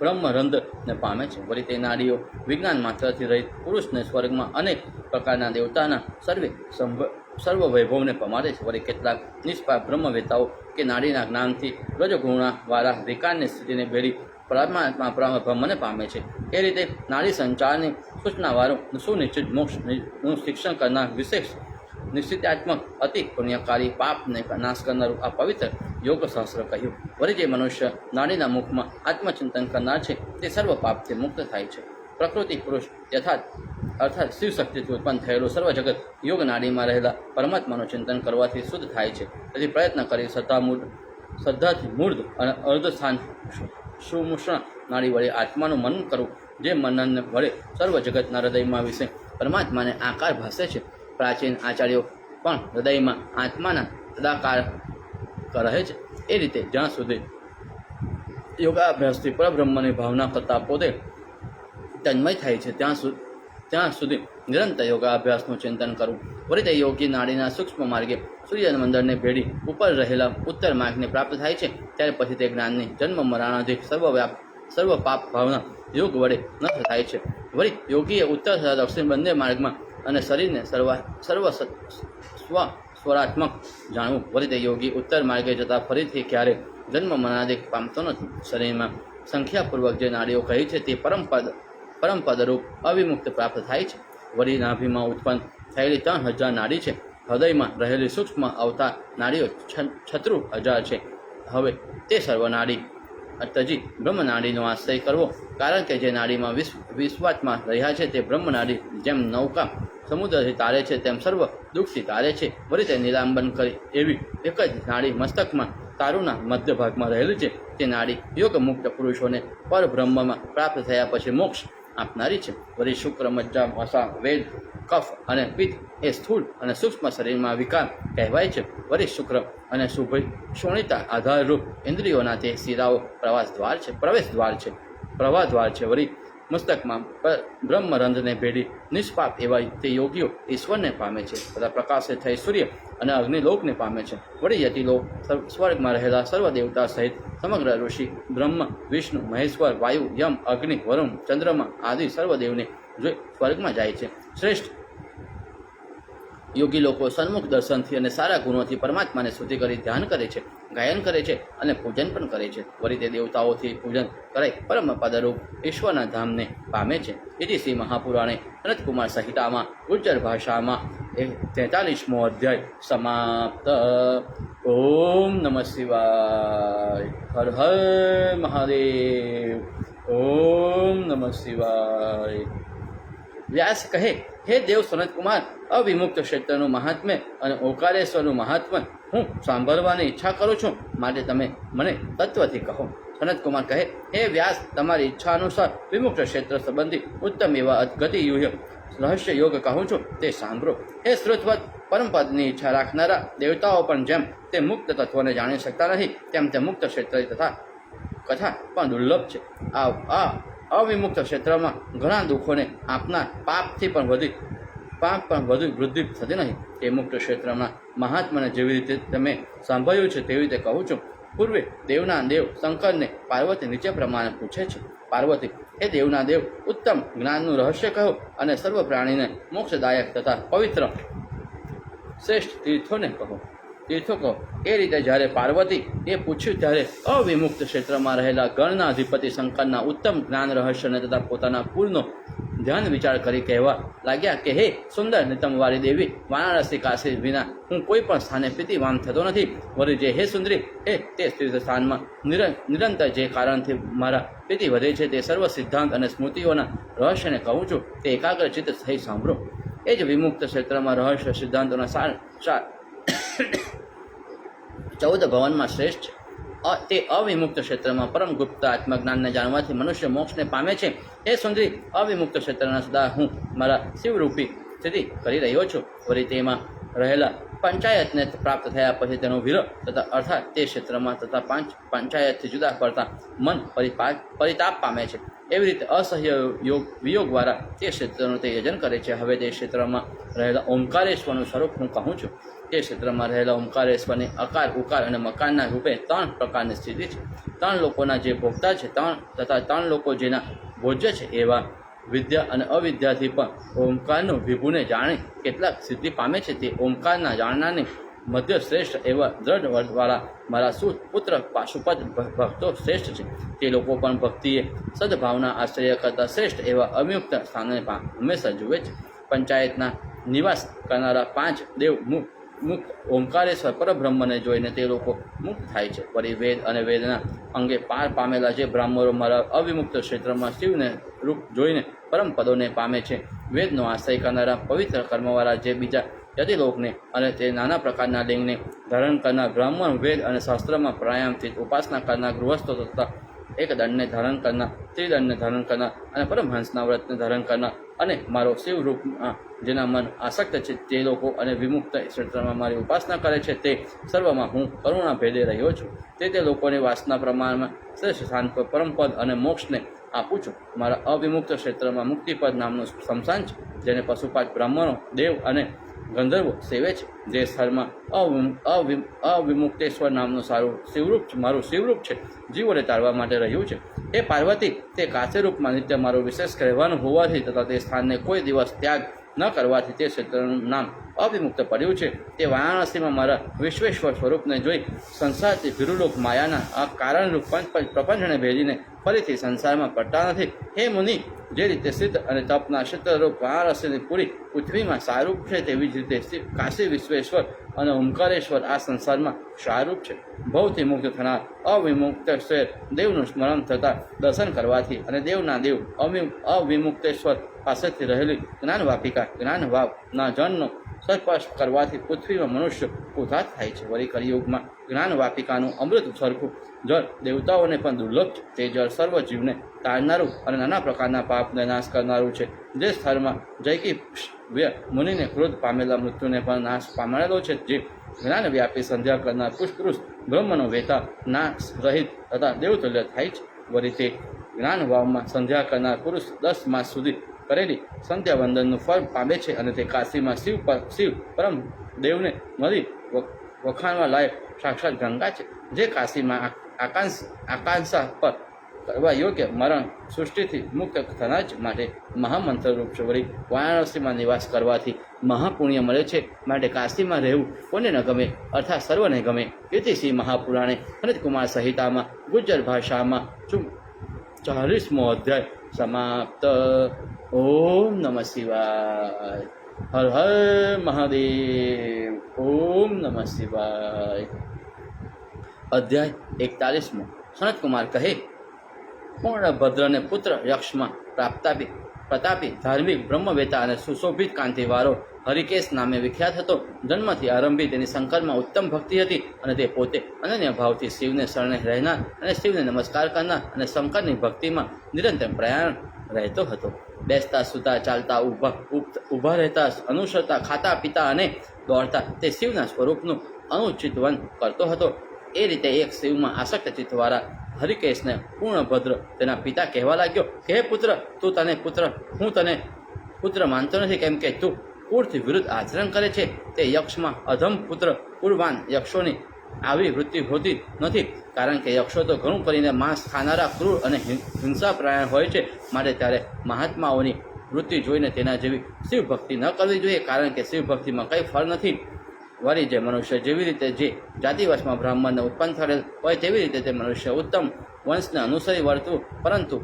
બ્રહ્મરંધને પામે છે. વળી તે નાડીઓ વિજ્ઞાન માત્રથી રહિત પુરુષને સ્વર્ગમાં અનેક પ્રકારના દેવતાના સર્વ વૈભવને પમાડે છે. વળી કેટલાક નિષ્પાપ બ્રહ્મવેતાઓ કે નાડીના જ્ઞાનથી રજગુણાવાળા વિકારની સ્થિતિને ભેળી પરમાત્મા બ્રહ્મને પામે છે. એ રીતે નાડી સંચારની સૂચનાવાળું સુનિશ્ચિત મોક્ષનું શિક્ષણ કરનાર વિશેષ નિશ્ચિતાત્મક અતિ પુણ્યકારી પાપને નાશ કરનારું આ પવિત્ર યોગ શાસ્ત્ર કહ્યું. વળી જે મનુષ્ય નાડીના મુખમાં આત્મચિંતન કરનાર છે તે સર્વ પાપથી મુક્ત થાય છે. પ્રકૃતિ પુરુષ અર્થાત શિવ શક્તિથી ઉત્પન્ન થયેલું સર્વ જગત યોગ નાડીમાં રહેલા પરમાત્માનું ચિંતન કરવાથી શુદ્ધ થાય છે. તેથી પ્રયત્ન કરી શ્રદ્ધાથી મૂર્ધ અને અર્ધસ્થાન સુમુષણ નાડી વડે આત્માનું મનન કરવું. જે મનન વડે સર્વ જગતના હૃદયમાં વિશે પરમાત્માને આકાર ભાસે છે. પ્રાચીન આચાર્યો પણ હૃદયમાં આત્માના તદાકાર રહે છે. એ રીતે જ્યાં સુધી યોગાભ્યાસથી પરબ્રહ્મની ભાવના કરતા પોતે તન્મય થાય છે ત્યાં સુધી નિરંતર યોગાભ્યાસનું ચિંતન કરવું. વળી તે યોગી નાડીના સૂક્ષ્મ માર્ગે સૂર્યમંડળને ભેડી ઉપર રહેલા ઉત્તર માર્ગને પ્રાપ્ત થાય છે. ત્યારે પછી તે જ્ઞાનની જન્મ મરણાધિક સર્વ પાપ ભાવના યોગ વડે નષ્ટ થાય છે. વળી યોગીએ ઉત્તર તથા દક્ષિણ બંને માર્ગમાં અને શરીરને સ્વરાત્મક જાણવું. વળી તે યોગી ઉત્તર માર્ગે જતાં ફરીથી ક્યારે જન્મ મરણાધિક પામતો નથી. શરીરમાં સંખ્યાપૂર્વક જે નાડીઓ કહી છે તે પરમપદરૂપ અવિમુક્ત પ્રાપ્ત થાય છે. વળી નાભીમાં ઉત્પન્ન થયેલી 3,000 નાડી છે. હૃદયમાં રહેલી સૂક્ષ્મ અવતાર નાડીઓ 36,000 છે. હવે તે સર્વ નાડી તજી બ્રહ્મનાડીનો આશ્રય કરવો. કારણ કે જે નાડીમાં વિશ્વાત્મા રહ્યા છે તે બ્રહ્મનાડી જેમ નૌકા સમુદ્રથી તારે છે તેમ સર્વ દુઃખથી તારે છે. વળી તે નિલાંબન કરી એવી એક જ નાડી મસ્તકમાં તારુના મધ્ય ભાગમાં રહેલું છે. તે નાડી યોગ મુક્ત પુરુષોને પરબ્રહ્મમાં પ્રાપ્ત થયા પછી મોક્ષ આપનારી છે. વળી શુક્ર, મજ્જા, વસા, વેદ, કફ અને પિત્ત એ સ્થૂળ અને સૂક્ષ્મ શરીરમાં વિકાર કહેવાય છે. વળી શુક્ર અને શુભ શોણિતા આધારરૂપ ઇન્દ્રિયોના તે શિરાઓ પ્રવેશ દ્વાર છે. વળી મસ્તકમાં બ્રહ્મરંધને ભેડી નિષ્પાપ એવા તે યોગીઓ ઈશ્વરને પામે છે તથા પ્રકાશે થઈ સૂર્ય અને અગ્નિલોકને પામે છે. વળી યતિલોક સ્વર્ગમાં રહેલા સર્વ દેવતા સહિત સમગ્ર ઋષિ, બ્રહ્મ, વિષ્ણુ, મહેશ્વર, વાયુ, યમ, અગ્નિ, વરુણ, ચંદ્રમા આદિ સર્વદેવને જોઈ સ્વર્ગમાં જાય છે. શ્રેષ્ઠ યોગી લોકો સન્મુખ દર્શનથી અને સારા ગુણોથી પરમાત્માને સ્તુતિ કરી ધ્યાન કરે છે, ગાયન કરે છે અને પૂજન પણ કરે છે. વળી તે દેવતાઓથી પૂજન કરાઈ પરમ પદરૂપ ઈશ્વરના ધામને પામે છે. એથી શ્રી મહાપુરાણે સનતકુમાર સંહિતામાં ગુર્જર ભાષામાં 43મો અધ્યાય સમાપ્ત. ઓમ નમઃ શિવાય. હર હર મહાદેવ. ઓમ નમઃ શિવાય. વ્યાસ કહે, હે દેવ સનતકુમાર, અવિમુક્ત ક્ષેત્રનું મહાત્મ્ય અને ઓંકારેશ્વરનું મહાત્મ્ય હું સાંભળવાની ઈચ્છા કરું છું, માટે તમે મને તત્વથી કહો. સનતકુમાર કહે, હે વ્યાસ, તમારી ઈચ્છા અનુસાર વિમુક્ત ક્ષેત્ર સંબંધી ઉત્તમ એવા ગતિયુહ રહસ્ય યોગ કહું છું, તે સાંભળો. હે શ્રુતવત, પરમપદની ઈચ્છા રાખનારા દેવતાઓ પણ જેમ તે મુક્ત તત્વને જાણી શકતા નથી, તેમ તે મુક્ત ક્ષેત્ર તથા કથા પણ દુર્લભ છે. આ અવિમુક્ત ક્ષેત્રમાં ઘણા દુઃખોને આપનાર પાપ પણ વધુ વૃદ્ધિ થતી નહીં. તે મુક્ત ક્ષેત્રમાં મહાત્માને જેવી રીતે તમે સાંભળ્યું છે તેવી રીતે કહું છું. પૂર્વે દેવના દેવ શંકરને પાર્વતી નીચે પ્રમાણે પૂછે છે. પાર્વતી, હે દેવના દેવ, ઉત્તમ જ્ઞાનનું રહસ્ય કહો અને સર્વ પ્રાણીને મોક્ષદાયક તથા પવિત્ર શ્રેષ્ઠ તીર્થો કહો. એ રીતે જ્યારે પાર્વતી એ પૂછ્યું ત્યારે અવિમુક્ત ક્ષેત્રમાં રહેલા ગણના અધિપતિ શંકરના ઉત્તમ જ્ઞાન રહસ્યને તથા પોતાના કુળનો ધ્યાન વિચાર કરી કહેવા લાગ્યા કે, હે સુંદર નિતમવાળી દેવી, વારાણસી કાશી વિના હું કોઈ પણ સ્થાને પ્રીતિવાન થતો નથી. વળી જે હે સુંદરી, હે તે તીર્થ સ્થાનમાં નિરંતર જે કારણથી મારા પ્રીતિ વધે છે તે સર્વ સિદ્ધાંત અને સ્મૃતિઓના રહસ્યને કહું છું, તે એકાગ્ર ચિત્ત થઈ સાંભળો. એ જ વિમુક્ત ક્ષેત્રમાં રહસ્ય સિદ્ધાંતોના સાર 14 ભવનમાં શ્રેષ્ઠ છે. તે અવિમુક્ત ક્ષેત્રમાં પરમ ગુપ્ત આત્મજ્ઞાનને જાણવાથી મનુષ્ય મોક્ષને પામે છે. એ સુંદરી, અવિમુક્ત ક્ષેત્રના સદા હું મારા શિવરૂપી સ્થિતિ કરી રહ્યો છું. વળી તેમાં રહેલા પંચાયતને પ્રાપ્ત થયા પછી તેનો વિરહ તથા અર્થાત તે ક્ષેત્રમાં તથા પંચાયતથી જુદા પડતા મન પરિતાપ પામે છે. એવી રીતે અસહ્ય વિયોગ દ્વારા તે ક્ષેત્રનું તે યજન કરે છે. હવે તે ક્ષેત્રમાં રહેલા ઓમકારેશ્વરનું સ્વરૂપ હું કહું છું. તે ક્ષેત્રમાં રહેલા ઓમકારેશ્વરની અકાર, ઉકાર અને મકાનના રૂપે 3 પ્રકારની સ્થિતિ છે. 3 લોકોના જે ભોગતા છે તથા 3 લોકો જેના ભોજ્ય છે, એવા વિદ્યા અને અવિદ્યાથી પણ ઓમકારનું વિભુને જાણી કેટલાક સિદ્ધિ પામે છે. તે ઓમકારના જાણનારની મધ્ય શ્રેષ્ઠ એવા દ્રઢવાળા મારા પુત્ર પાશુપત ભક્તો શ્રેષ્ઠ છે. તે લોકો પણ ભક્તિએ સદભાવના આશ્રય કરતા શ્રેષ્ઠ એવા અવિમુક્ત સ્થાનને હંમેશા જુએ છે. પંચાયતના નિવાસ કરનારા 5 દેવ મુક્ત ઓમકારેશ્વર પરબ્રહ્મને જોઈને તે લોકો મુક્ત થાય છે. વળી વેદ અને વેદના અંગે પાર પામેલા જે બ્રાહ્મણો મારા અવિમુક્ત ક્ષેત્રમાં શિવને રૂપ જોઈને પરમ પદોને પામે છે. વેદનો આશ્રય કરનારા પવિત્ર કર્મવાળા જે બીજા યતિલોકને અને તે નાના પ્રકારના લિંગને ધારણ કરનાર બ્રાહ્મણ, વેદ અને શાસ્ત્રમાં પ્રાણાયામથી ઉપાસના કરનાર ગૃહસ્થો તથા એક દંડને ધારણ કરનાર, ત્રિદંડને ધારણ કરનાર અને પરમહંસના વ્રતને ધારણ કરનાર અને મારો શિવરૂપમાં જેના મન આસક્ત છે તે લોકો અને વિમુક્ત ક્ષેત્રમાં મારી ઉપાસના કરે છે, તે સર્વમાં હું કરુણા ભેદે રહ્યો છું. તે લોકોની વાસના પ્રમાણમાં શ્રેષ્ઠ શાંત પરમપદ અને મોક્ષને આપું છું. મારા અવિમુક્ત ક્ષેત્રમાં મુક્તિપદ નામનું સ્મશાન છે, જેને પશુપાત બ્રાહ્મણો, દેવ અને ગંધર્વો સેવે છે. જે સ્થળમાં અવિમુક્તેશ્વર નામનું મારું શિવરૂપ છે, જીવોને તારવા માટે રહ્યું છે. એ પાર્વતી, તે કાશીરૂપમાં નિત્ય મારું વિશેષ કહેવાનું હોવાથી તથા તે સ્થાનને કોઈ દિવસ ત્યાગ ન કરવાથી તે ક્ષેત્રનું નામ અવિમુક્ત પડ્યું છે. તે વારાણસીમાં મારા વિશ્વેશ્વર સ્વરૂપને જોઈ સંસારથી ભીરુલોક માયાના આ કારણરૂપ પ્રપંચને ભેદીને ફરીથી સંસારમાં પડતા નથી. હે મુનિ, જે રીતે સિદ્ધ અને તપના ક્ષેત્રરૂપ વારાણસીની પૂરી પૃથ્વીમાં સારૂપ છે, તેવી જ રીતે કાશી વિશ્વેશ્વર અને ઓમકારેશ્વર આ સંસારમાં સારૂપ છે. ભવથી મુક્ત થનાર અવિમુક્ત શેર દેવનું સ્મરણ થતાં દર્શન કરવાથી અને દેવના દેવ અવિમુક્તેશ્વર પાસેથી રહેલી જ્ઞાનવાપિકા જ્ઞાનવાવના જળનો સ્પર્શ કરવાથી પૃથ્વીમાં મનુષ્ય ઉદ્ધાર થાય છે. વળી કલિયુગમાં જ્ઞાન વાપિકાનું અમૃત સરખું જળ દેવતાઓને પણ દુર્લભ છે. તે જળ સર્વ જીવને તારનારું અને નાના પ્રકારના પાપને નાશ કરનારું છે. જે સ્થળમાં જયકી મુનિને ક્રોધ પામેલા મૃત્યુને પણ નાશ પામેલો છે. જે જ્ઞાન વ્યાપી સંધ્યા કરનાર પુષ્પરુષ બ્રહ્મનો વેતા નાશ રહિત તથા દેવતુલ્ય થાય છે. વળી તે જ્ઞાન વાવમાં સંધ્યા કરનાર પુરુષ 10 માસ સુધી કરેલી સંધ્યા વંદનનું ફળ પામે છે અને તે કાશીમાં શિવ પરમ દેવને મળી વખાણવા લાયક સાક્ષાત ગંગા છે. જે કાશીમાં આકાંક્ષા પર કરવા યોગ્ય મરણ સૃષ્ટિથી મુક્ત થનાર જ માટે મહામંત્ર રૂપ છે. વળી વારાણસીમાં નિવાસ કરવાથી મહાપુણ્ય મળે છે. માટે કાશીમાં રહેવું કોને ન ગમે, અર્થાત સર્વને ગમે. ઇતિ શ્રી મહાપુરાણે સનતકુમાર સંહિતામાં ગુજ્જર ભાષામાં 40મો અધ્યાય સમાપ્ત. ઓમ નમઃ શિવાય. હર હર મહાદેવ. ઓમ નમઃ શિવાય. અધ્યાય 41મો. સનતકુમાર કહે, પૂર્ણભદ્રને પુત્ર યક્ષમાં પ્રતાપી ધાર્મિક બ્રહ્મવેતા અને સુશોભિત કાંતિવાળો હરિકેશ નામે વિખ્યાત હતો. જન્મથી આરંભી તેની શંકરમાં ઉત્તમ ભક્તિ હતી અને તે પોતે અનન્ય ભાવથી શિવને શરણે રહેનાર અને શિવને નમસ્કાર કરનાર અને શંકરની ભક્તિમાં નિરંતર પ્રયાણ રહેતો હતો. બેસતા સૂતા ચાલતા ઊભા રહેતા અનુસરતા ખાતા પીતા અને દોડતા તે શિવના સ્વરૂપનું અનુચિતવન કરતો હતો. એ રીતે એક શિવમાં આસક્ત ચિત્તવાળા હરિકેશને પૂર્ણભદ્ર તેના પિતા કહેવા લાગ્યો કે હે પુત્ર, હું તને પુત્ર માનતો નથી, કેમ કે તું કુળથી વિરુદ્ધ આચરણ કરે છે. તે યક્ષમાં અધમ પુત્ર કુળવાન યક્ષોની આવી વૃત્તિ હોતી નથી, કારણ કે યક્ષો તો ઘણું કરીને માંસ ખાનારા ક્રૂર અને હિંસાપ્રાયણ હોય છે. માટે ત્યારે મહાત્માઓની વૃત્તિ જોઈને તેના જેવી શિવ ભક્તિ ન કરવી જોઈએ, કારણ કે શિવ ભક્તિમાં કંઈ ફળ નથી. વળી જે મનુષ્ય જેવી રીતે જે જાતિવશમાં બ્રાહ્મણને ઉત્પન્ન થયેલ હોય તેવી રીતે તે મનુષ્ય ઉત્તમ વંશને અનુસરી વર્તવું, પરંતુ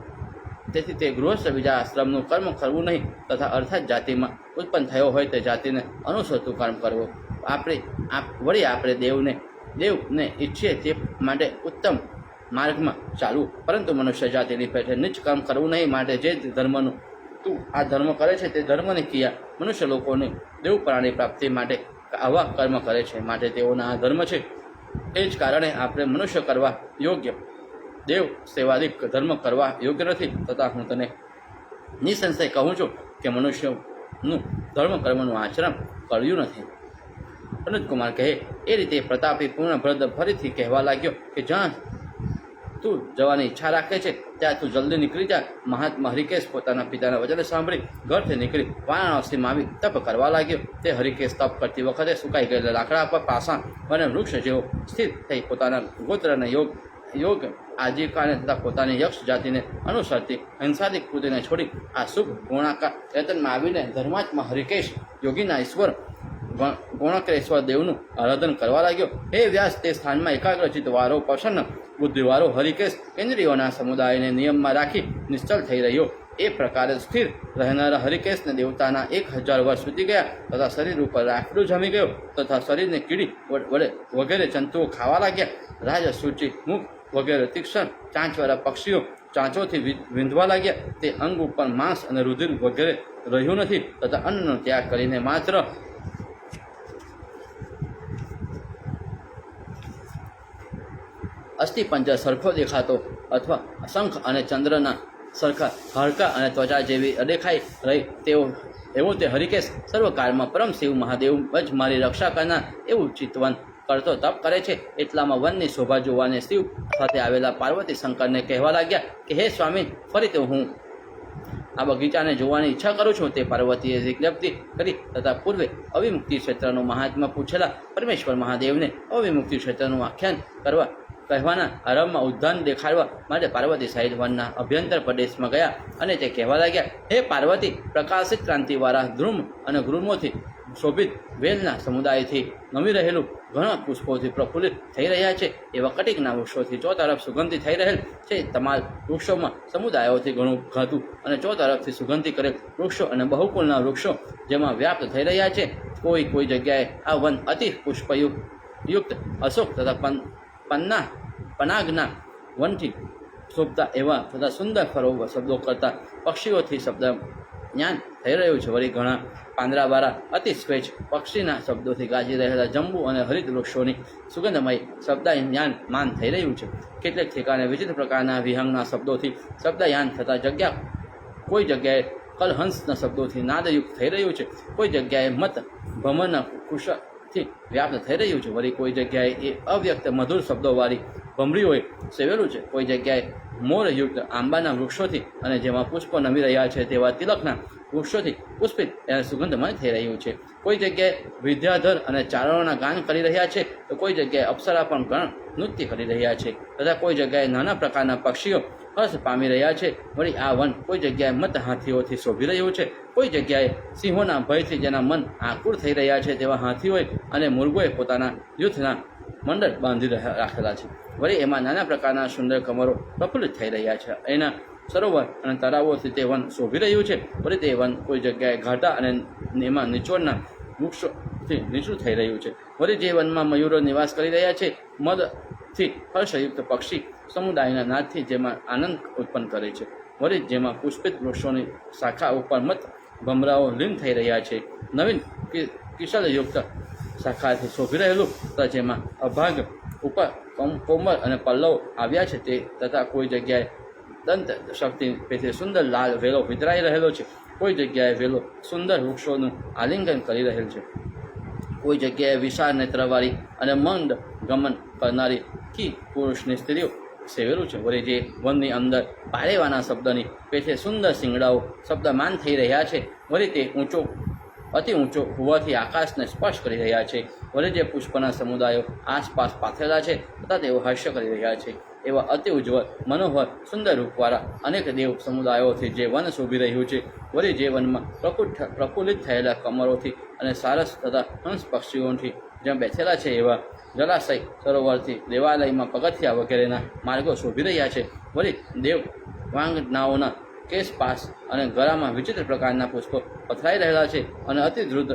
તેથી તે ગૃહસ્થ બીજા આશ્રમનું કર્મ કરવું નહીં, તથા અર્થાત જાતિમાં ઉત્પન્ન થયો હોય તે જાતિને અનુસરતું કર્મ કરવું. વળી આપણે દેવને ઈચ્છીએ તે માટે ઉત્તમ માર્ગમાં ચાલવું, પરંતુ મનુષ્ય જાતિની પેઠે નીચ કર્મ કરવું નહીં. માટે જે ધર્મનું તું આ ધર્મ કરે છે તે ધર્મની ક્રિયા મનુષ્ય લોકોની દેવ પ્રાણી પ્રાપ્તિ માટે આવા કર્મ કરે છે. માટે તેઓના આ ધર્મ છે. એ જ કારણે આપણે મનુષ્ય કરવા યોગ્ય દેવ સેવાદિક ધર્મ કરવા યોગ્ય નથી. તથા હું તને નિસંશય કહું છું કે મનુષ્યનું ધર્મ કર્મનું આચરણ કર્યું નથી. સનતકુમાર કહે, એ રીતે પ્રતાપી પૂર્ણભદ્ર ફરીથી કહેવા લાગ્યો કે જ્યાં તું જવાની ઈચ્છા રાખે છે ત્યાં તું જલ્દી નીકળી જા. મહાત્મા હરિકેશ પોતાના પિતાના વચન સાંભળી ઘરથી નીકળી વારાણસીમાં આવી તપ કરવા લાગ્યો. તે હરિકેશ તપ કરતી વખતે સુકાઈ ગયેલા લાકડા પર પાષાણ અને વૃક્ષ જેવો સ્થિત થઈ પોતાના ગોત્રને યોગ આજીવિકાને તથા પોતાની યક્ષ જાતિને અનુસરતી હિંસાદિક કૃતિને છોડી આ શુભ ગુણાકાર ચેતનમાં આવીને ધર્માત્મા હરિકેશ યોગીના ઈશ્વર ગુણક્રેશ્વર દેવનું આરાધન કરવા લાગ્યો. હે વ્યાસ, તે સ્થાનમાં એકાગ્રચિત વારો પ્રસન્ન બુદ્ધિવાળો હરિકેશ ઇન્દ્રિયોના સમુદાયને નિયમમાં રાખી નિશ્ચલ થઈ રહ્યો. એ પ્રકારે સ્થિર રહેનારા હરિકેશને દેવતાના 1000 વર્ષ વીતી ગયા તથા શરીર ઉપર રાખડું જમી ગયો તથા શરીરને કીડી વડે વગેરે જંતુઓ ખાવા લાગ્યા. રાજસૂચિ મુખ વગેરે તીક્ષ્ણ ચાંચવાળા પક્ષીઓ ચાંચોથી વિંધવા લાગ્યા. તે અંગ ઉપર માંસ અને રુધિર વગેરે રહ્યું નથી તથા અન્નનો ત્યાગ કરીને માત્ર અસ્થિપંજર સરખો દેખાતો અથવા શંખ અને ચંદ્રના સરખા હાડકા અને ત્વચા જેવી દેખાઈ રહી એવો તે હરિકેશ સર્વકાળમાં પરમ શિવ મહાદેવ જ મારી રક્ષા કરનાર એવું ચિંતવન કરતો તપ કરે છે. એટલામાં વનની શોભા જોવાને શિવ સાથે આવેલા પાર્વતી શંકરને કહેવા લાગ્યા કે હે સ્વામી, ફરી તો હું આ બગીચાને જોવાની ઈચ્છા કરું છું. તે પાર્વતીએ વિજ્ઞપ્તિ કરી તથા પૂર્વે અવિમુક્તિ ક્ષેત્રનું મહાત્મા પૂછેલા પરમેશ્વર મહાદેવને અવિમુક્તિ ક્ષેત્રનું આખ્યાન કહેવાના આરંભમાં ઉદ્યાન દેખાડવા માટે પાર્વતી સહિત વનના અભ્યંતર પ્રદેશમાં ગયા અને તે કહેવા લાગ્યા, હે પાર્વતી, પ્રકાશિત ક્રાંતિવાળા ધ્રુમ અને ગુરુમોથી શોભિત વેલના સમુદાયથી નમી રહેલું ઘણા પુષ્પોથી પ્રફુલ્લિત થઈ રહ્યા છે. એવા કટિકના વૃક્ષોથી ચોતરફ સુગંધી થઈ રહેલ છે. તમામ વૃક્ષોમાં સમુદાયોથી ઘણું ઘાતું અને ચોતરફથી સુગંધી કરેલ વૃક્ષો અને બહુકુળના વૃક્ષો જેમાં વ્યાપ્ત થઈ રહ્યા છે. કોઈ જગ્યાએ આ વન અતિ પુષ્પયુક્ત અશોક તથા પનાગના વનથી શોભતા એવા તથા સુંદર ફરો શબ્દો કરતા પક્ષીઓથી જ્ઞાન થઈ રહ્યું છે. વળી ઘણા પાંદડાવાળા અતિ સ્વેચ્છ પક્ષીના શબ્દોથી ગાજી રહેલા જંબુ અને હરિત વૃક્ષોની સુગંધમય શબ્દાયન માન થઈ રહ્યું છે. કેટલેક ઠેકાણે વિચિત્ર પ્રકારના વિહંગના શબ્દોથી શબ્દાયન થતા કોઈ જગ્યાએ કલહંસના શબ્દોથી નાદયુક્ત થઈ રહ્યું છે. કોઈ જગ્યાએ મત ભમરના કુશથી વ્યાપ્ત થઈ રહ્યું છે. વળી કોઈ જગ્યાએ એ અવ્યક્ત મધુર શબ્દોવાળી ભમરીઓએ સેવેલું છે. કોઈ જગ્યાએ મોરયુક્ત આંબાના વૃક્ષોથી અને જેમાં પુષ્પો નમી રહ્યા છે તેવા તિલકના વૃક્ષોથી પુષ્પિત એને સુગંધમય થઈ રહ્યું છે. કોઈ જગ્યાએ વિદ્યાધર અને ચારણોના ગાન કરી રહ્યા છે તો કોઈ જગ્યાએ અપ્સરા પણ ગણ નૃત્ય કરી રહ્યા છે તથા કોઈ જગ્યાએ નાના પ્રકારના પક્ષીઓ હર્ષ પામી રહ્યા છે. વળી આ વન કોઈ જગ્યાએ મત હાથીઓથી શોભી રહ્યું છે. કોઈ જગ્યાએ સિંહોના ભયથી જેના મન આકુળ થઈ રહ્યા છે તેવા હાથીઓએ અને મૃગોએ પોતાના યુથના મંડળ બાંધી રાખેલા છે. વળી એમાં નાના પ્રકારના સુંદર કમરો પ્રફુલ્લિત થઈ રહ્યા છે. એના સરોવર અને તળાવોથી તે વન શોભી રહ્યું છે. વળી તે વન કોઈ જગ્યાએ ઘાટા અને એમાં નીચોડના વૃક્ષોથી નીચું થઈ રહ્યું છે. વળી જે વનમાં મયુરો નિવાસ કરી રહ્યા છે મદથી હર્ષયુક્ત પક્ષી સમુદાયના નાદથી જેમાં આનંદ ઉત્પન્ન કરે છે. વળી જેમાં પુષ્પિત વૃક્ષોની શાખા ઉપર મત ભમરાઓ લીન થઈ રહ્યા છે. નવીન કિશલયુક્ત શાખાથી શોભી રહેલું તથા જેમાં અભાગ ઉપર કોમળ અને પલ્લવ આવ્યા છે તે તથા કોઈ જગ્યાએ દંત શક્તિ પેથી સુંદર લાલ વેલો વિતરાઈ રહેલો છે. કોઈ જગ્યાએ વેલો સુંદર વૃક્ષોનું આલિંગન કરી રહેલ છે. કોઈ જગ્યાએ વિશાળ નેત્રવાળી અને મંદ ગમન કરનારી કી પુરુષની સ્ત્રીઓ સેવેલું છે. વળી જે વનની અંદર પારેવાના શબ્દની પેઠે સુંદર શિંગડાઓ શબ્દમાન થઈ રહ્યા છે. વળી તે અતિ ઊંચો હોવાથી આકાશને સ્પર્શ કરી રહ્યા છે. વળી જે પુષ્પના સમુદાયો આસપાસ પાથરેલા છે તથા તેઓ હાસ્ય કરી રહ્યા છે. એવા અતિ ઉજ્જવળ મનોહર સુંદર રૂપવાળા અનેક દેવ સમુદાયોથી જે વન શોભી રહ્યું છે. વળી જે વનમાં પ્રફુલ્લિત થયેલા કમરોથી અને સારસ તથા હંસ પક્ષીઓથી જ્યાં બેઠેલા છે એવા જલાશય સરોવરથી દેવાલયમાં પગથિયા વગેરેના માર્ગો શોભી રહ્યા છે. વળી દેવ વાંગનાઓના કેશપાસ અને ગળામાં વિચિત્ર પ્રકારના પુષ્પો પથરાઈ રહેલા છે અને અતિ દ્રુત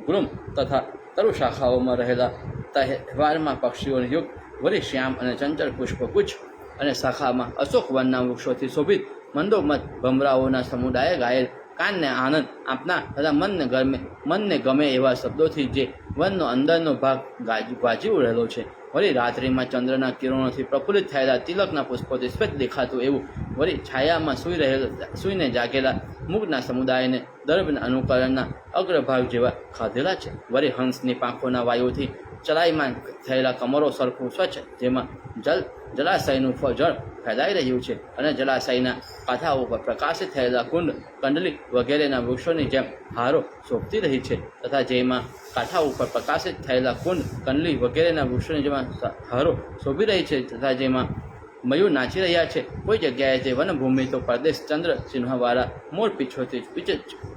ગુલુમ તથા તરુ શાખાઓમાં રહેલા તહેવારમાં પક્ષીઓને યુક્ત વળી શ્યામ અને ચંચળ પુષ્પગુચ્છ અને શાખામાં અશોક વનના વૃક્ષોથી શોભિત મંદોમત ભમરાઓના સમુદાયે ગાયેલ કાનને આનંદ આપના તથા મનને ગમે એવા શબ્દોથી જે વનનો અંદરનો ભાગ ગાજી રહેલો છે. વળી રાત્રિમાં ચંદ્રના કિરણોથી પ્રફુલ્લિત થયેલા તિલકના પુષ્પોથી શ્વેત દેખાતું એવું વળી છાયામાં સૂઈને જાગેલા મુગના સમુદાયને દર્ભના અનુકરણના અગ્રભાગ જેવા ખાધેલા છે. વળી હંસની પાંખોના વાયુથી ચલાયમાન થયેલા કમરો સરખું સ્વચ્છ જેમાં જલાશયનું જળ ફેલાઈ રહ્યું છે અને જલાશયના કાંઠા ઉપર પ્રકાશિત થયેલા કુંડ કંડલી વગેરેના વૃક્ષોની જેમ હારો શોભતી રહી છે તથા જેમાં કાંઠા ઉપર પ્રકાશિત થયેલા કુંડ કંડલી વગેરેના વૃક્ષોની જેમાં હારો શોભી રહી છે તથા જેમાં મયુર નાચી રહ્યા છે. કોઈ જગ્યાએ તે વનભૂમિ તો પ્રદેશ ચંદ્ર ચિહ્નવાળા મોર પીછોથી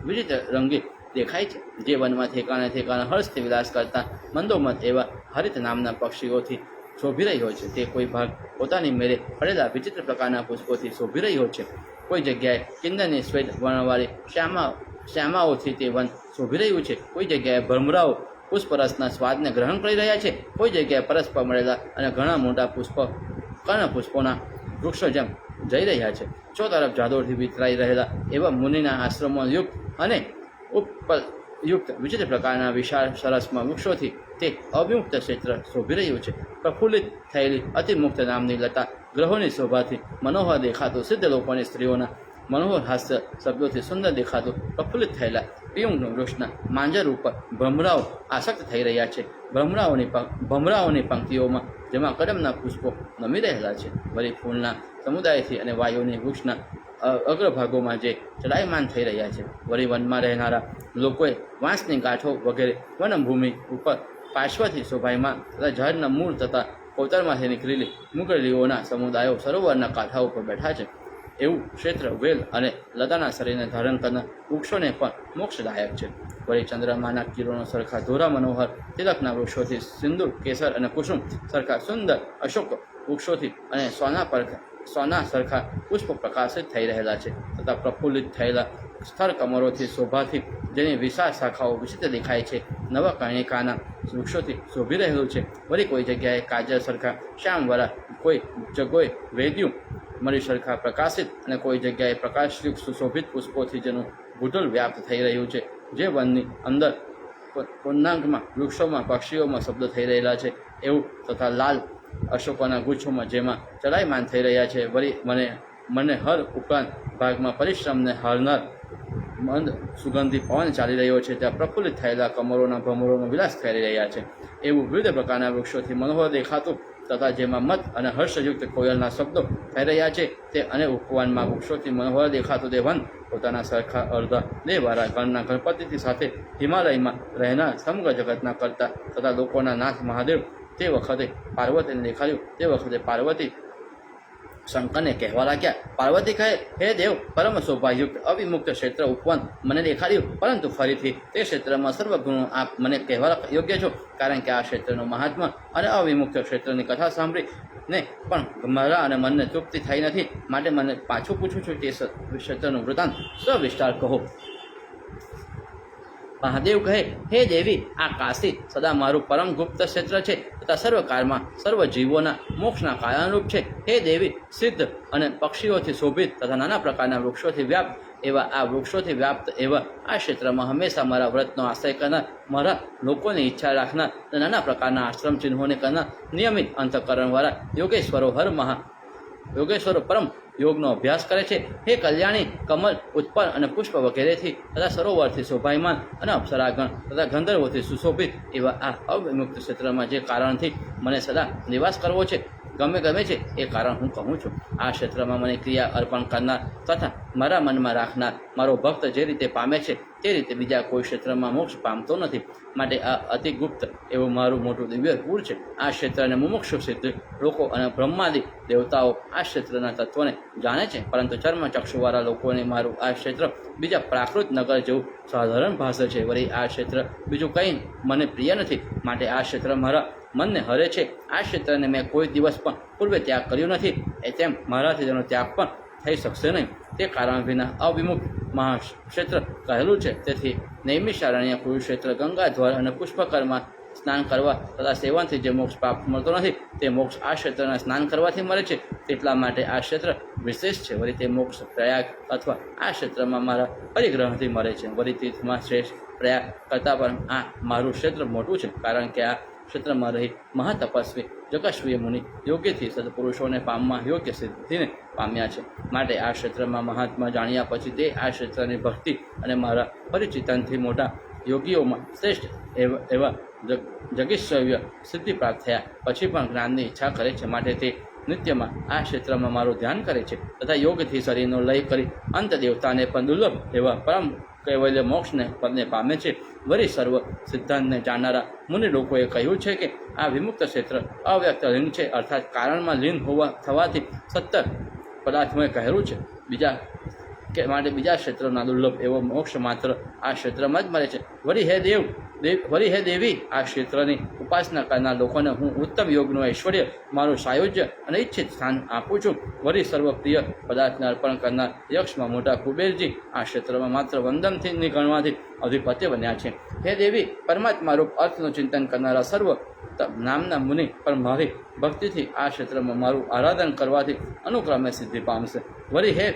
વિચિત્ર રંગી દેખાય છે. જે વનમાં ઠેકાણે હર્ષથી વિલાસ કરતા મંદોમત એવા હરિત નામના પક્ષીઓથી શોભી રહ્યો છે. તે કોઈ ભાગ પોતાની મેળે પડેલા વિચિત્ર પ્રકારના પુષ્પોથી શોભી રહ્યો છે. કોઈ જગ્યાએ કિંદરની શ્વેત વર્ણવાળી શ્યામાઓથી તે વન શોભી રહ્યું છે. કોઈ જગ્યાએ ભમરાઓ પુષ્પરસના સ્વાદને ગ્રહણ કરી રહ્યા છે. કોઈ જગ્યાએ પરસ્પર મળેલા અને ઘણા મોટા કર્ણપુષ્પોના વૃક્ષો જેમ જઈ રહ્યા છે. ચો તરફ જાદોરથી વિતરાઈ રહેલા એવા મુનિના આશ્રમો યુક્ત અને ઉપયુક્ત વિચિત્ર પ્રકારના વિશાળ સરસમાં વૃક્ષોથી તે અવિમુક્ત ક્ષેત્ર શોભી રહ્યું છે. પ્રફુલ્લિત થયેલી અતિમુક્ત નામની લતા ગ્રહોની શોભાથી મનોહર દેખાતું સિદ્ધ લોકોની સ્ત્રીઓના મનોહર હાસ્ય શબ્દોથી સુંદર દેખાતું પ્રફુલ્લિત થયેલા પિયુંગનું વૃક્ષના માંજર ઉપર ભમરાઓ આસક્ત થઈ રહ્યા છે. ભમરાઓની પંક્તિઓમાં જેમાં કદમના પુષ્પો નમી રહેલા છે. વળી ફૂલના સમુદાયથી અને વાયુની વૃક્ષના અગ્રભાગોમાં જે ચડાયમાન થઈ રહ્યા છે. વળી વનમાં રહેનારા લોકોએ વાંસની ગાંઠો વગેરે વનભૂમિ ઉપર પાર્શ્વથી શોભાયમાન તથા ઝાડના મૂળ તથા કોતરમાંથી નીકળેલી મુગલીઓના સમુદાયો સરોવરના કાંઠા ઉપર બેઠા છે. એવું ક્ષેત્ર વેલ અને લતાના શરીરને ધારણ કરનાર વૃક્ષોને પણ મોક્ષદાયક છે. વળી ચંદ્રમાના કિરણો સરખા ધોરા મનોહર તિલકના વૃક્ષોથી સિંદૂર કેસર અને કુસુમ સરખા સુંદર અશોક વૃક્ષોથી અને સોના સરખા પુષ્પ પ્રકાશિત થઈ રહેલા છે તથા પ્રફુલ્લિત થયેલા સ્થળ કમરોથી શોભાથી જેની વિશાળ શાખાઓ વિચિત્ર દેખાય છે. નવા કર્ણિકાના વૃક્ષોથી શોભી રહેલું છે. વળી કોઈ જગ્યાએ કાજલ સરખા શ્યામવાળા કોઈ જગ્યાએ વેદ્યું મળી સરખા પ્રકાશિત અને કોઈ જગ્યાએ પ્રકાશયુક્ત સુશોભિત પુષ્પોથી જેનું ભૂતલ વ્યાપ્ત થઈ રહ્યું છે. જે વનની અંદર પૂર્ણાંકમાં વૃક્ષોમાં પક્ષીઓમાં શબ્દ થઈ રહેલા છે એવું, તથા લાલ અશોકોના ગુચ્છોમાં જેમાં ચડાયમાન થઈ રહ્યા છે. વળી મને હર ઉપરાંત ભાગમાં પરિશ્રમને હારનાર મંદ સુગંધી પવન ચાલી રહ્યો છે. ત્યાં પ્રફુલ્લિત થયેલા કમરોના ભમરોનો વિલાસ થઈ રહ્યા છે. એવું વિવિધ પ્રકારના વૃક્ષોથી મનોહર દેખાતું તથા જેમાં મત અને હર્ષયુક્ત કોયલના શબ્દો થઈ રહ્યા છે તે અને ઉપવનમાં વૃક્ષોથી મનોહર દેખાતું તે વન પોતાના સરખા અડધા દેહવાળા ગણના ગણપતિથી સાથે હિમાલયમાં રહેનાર સમગ્ર જગતના કરતા તથા લોકોના નાથ મહાદેવ તે વખતે પાર્વતીને દેખાડ્યું. તે વખતે પાર્વતી શંકરને કહેવા લાગ્યા. પાર્વતી કહે, હે દેવ, પરમ શોભાયુક્ત અવિમુક્ત ક્ષેત્ર ઉપવન મને દેખાડ્યું, પરંતુ ફરીથી તે ક્ષેત્રમાં સર્વગુણો આપ મને કહેવા યોગ્ય છો, કારણ કે આ ક્ષેત્રનું મહાત્મા અને અવિમુક્ત ક્ષેત્રની કથા સાંભળી ને પણ મારા અને મનને તૃપ્તિ થઈ નથી. માટે મને પાછું પૂછું છું તે ક્ષેત્રનું વૃત્તાંત સવિસ્તાર કહો. મહાદેવ કહે, હે દેવી, આ કાશી સદા મારું પરમ ગુપ્ત ક્ષેત્ર છે તથા સર્વકાળમાં સર્વ જીવોના મોક્ષના કારણરૂપ છે. હે દેવી, સિદ્ધ અને પક્ષીઓથી શોભિત તથા નાના પ્રકારના વૃક્ષોથી વ્યાપ્ત એવા આ ક્ષેત્રમાં હંમેશા મારા વ્રતનો આશ્રય કરનાર, મારા લોકોની ઈચ્છા રાખનાર અને નાના પ્રકારના આશ્રમ ચિહ્નોને કરનાર નિયમિત અંતઃકરણવાળા યોગેશ્વરો પરમ યોગનો અભ્યાસ કરે છે. હે કલ્યાણી, કમલ, ઉત્પલ અને પુષ્પ વગેરેથી તથા સરોવરથી શોભાયમાન અને અપ્સરાગણ તથા ગંધર્વોથી સુશોભિત એવા આ અવિમુક્ત ક્ષેત્રમાં જે કારણથી મને સદા નિવાસ કરવો છે ગમે છે એ કારણ હું કહું છું. આ ક્ષેત્રમાં મને ક્રિયા અર્પણ કરનાર તથા મારા મનમાં રાખનાર મારો ભક્ત જે રીતે પામે છે તે રીતે બીજા કોઈ ક્ષેત્રમાં મોક્ષ પામતો નથી. માટે આ અતિ ગુપ્ત એવું મારું મોટું દિવ્ય પૂર છે. આ ક્ષેત્રને મુમુક્ષુ સિદ્ધ લોકો અને બ્રહ્માદિ દેવતાઓ આ ક્ષેત્રના તત્વને જાણે છે, પરંતુ ચર્મચક્ષુવાળા લોકોને મારું આ ક્ષેત્ર બીજા પ્રાકૃત નગર જેવું સાધારણ ભાષે છે. વળી આ ક્ષેત્ર બીજું કંઈ મને પ્રિય નથી, માટે આ ક્ષેત્ર મારા મનને હરે છે. આ ક્ષેત્રને મેં કોઈ દિવસ પણ પૂર્વે ત્યાગ કર્યો નથી, તેમ મારાથી તેનો ત્યાગ પણ થઈ શકશે નહીં. તે કારણ વિના અવિમુક્ત મહાક્ષેત્ર કહેલું છે. તેથી નૈમિષારણ્ય કુરુક્ષેત્ર, ગંગાધ્વર અને પુષ્પકરમાં સ્નાન કરવા તથા સેવનથી જે મોક્ષ પ્રાપ્ત મળતો નથી તે મોક્ષ આ ક્ષેત્રના સ્નાન કરવાથી મળે છે. તેટલા માટે આ ક્ષેત્ર વિશેષ છે. વળી તે મોક્ષ પ્રયાગ અથવા આ ક્ષેત્રમાં મારા પરિગ્રહથી મળે છે. વળી તીર્થમાં શ્રેષ્ઠ પ્રયાગ કરતાં પણ આ મારું ક્ષેત્ર મોટું છે, કારણ કે આ ક્ષેત્રમાં રહી મહાતપસ્વી જગસ્વીય મુનિ યોગ્યથી સદપુરુષોને પામવા યોગ્ય સિદ્ધિને પામ્યા છે. માટે આ ક્ષેત્રમાં મહાત્મા જાણ્યા પછી તે આ ક્ષેત્રની ભક્તિ અને મારા પરિચિતનથી મોટા યોગીઓમાં શ્રેષ્ઠ એવા જગીશ્વર્ય સિદ્ધિ પ્રાપ્ત થયા પછી પણ જ્ઞાનની ઈચ્છા કરે છે. માટે તે નિત્યમાં આ ક્ષેત્રમાં મારું ધ્યાન કરે છે તથા યોગથી શરીરનો લય કરી અંત દેવતાને પણ દુર્લભ એવા પરમ કૈવલ્ય મોક્ષને પદને પામે છે. વળી સર્વ સિદ્ધાંતને જાણનારા મુનિ લોકોએ કહ્યું છે કે આ વિમુક્ત ક્ષેત્ર અવ્યક્ત લિંગ છે, અર્થાત કારણમાં લીન થવાથી સત્તર પદાર્થમય કહેલું છે. માટે બીજા ક્ષેત્રોના દુર્લભ એવો મોક્ષ માત્ર આ ક્ષેત્રમાં જ મળે છે. વળી હે દેવી, આ ક્ષેત્રની ઉપાસના કરનાર લોકોને હું ઉત્તમ યોગનું ઐશ્વર્ય મારું સાયુજ્ય અને ઈચ્છિત સ્થાન આપું છું. વળી સર્વપ્રિય પદાર્થને અર્પણ કરનાર યક્ષમાં મોટા કુબેરજી આ ક્ષેત્રમાં માત્ર વંદનથી નિગણવાથી અધિપત્ય બન્યા છે. હે દેવી, પરમાત્મા રૂપ અર્થનું ચિંતન કરનારા સર્વ નામના મુનિ પણ મારી ભક્તિથી આ ક્ષેત્રમાં મારું આરાધન કરવાથી અનુક્રમે સિદ્ધિ પામશે. વળી હે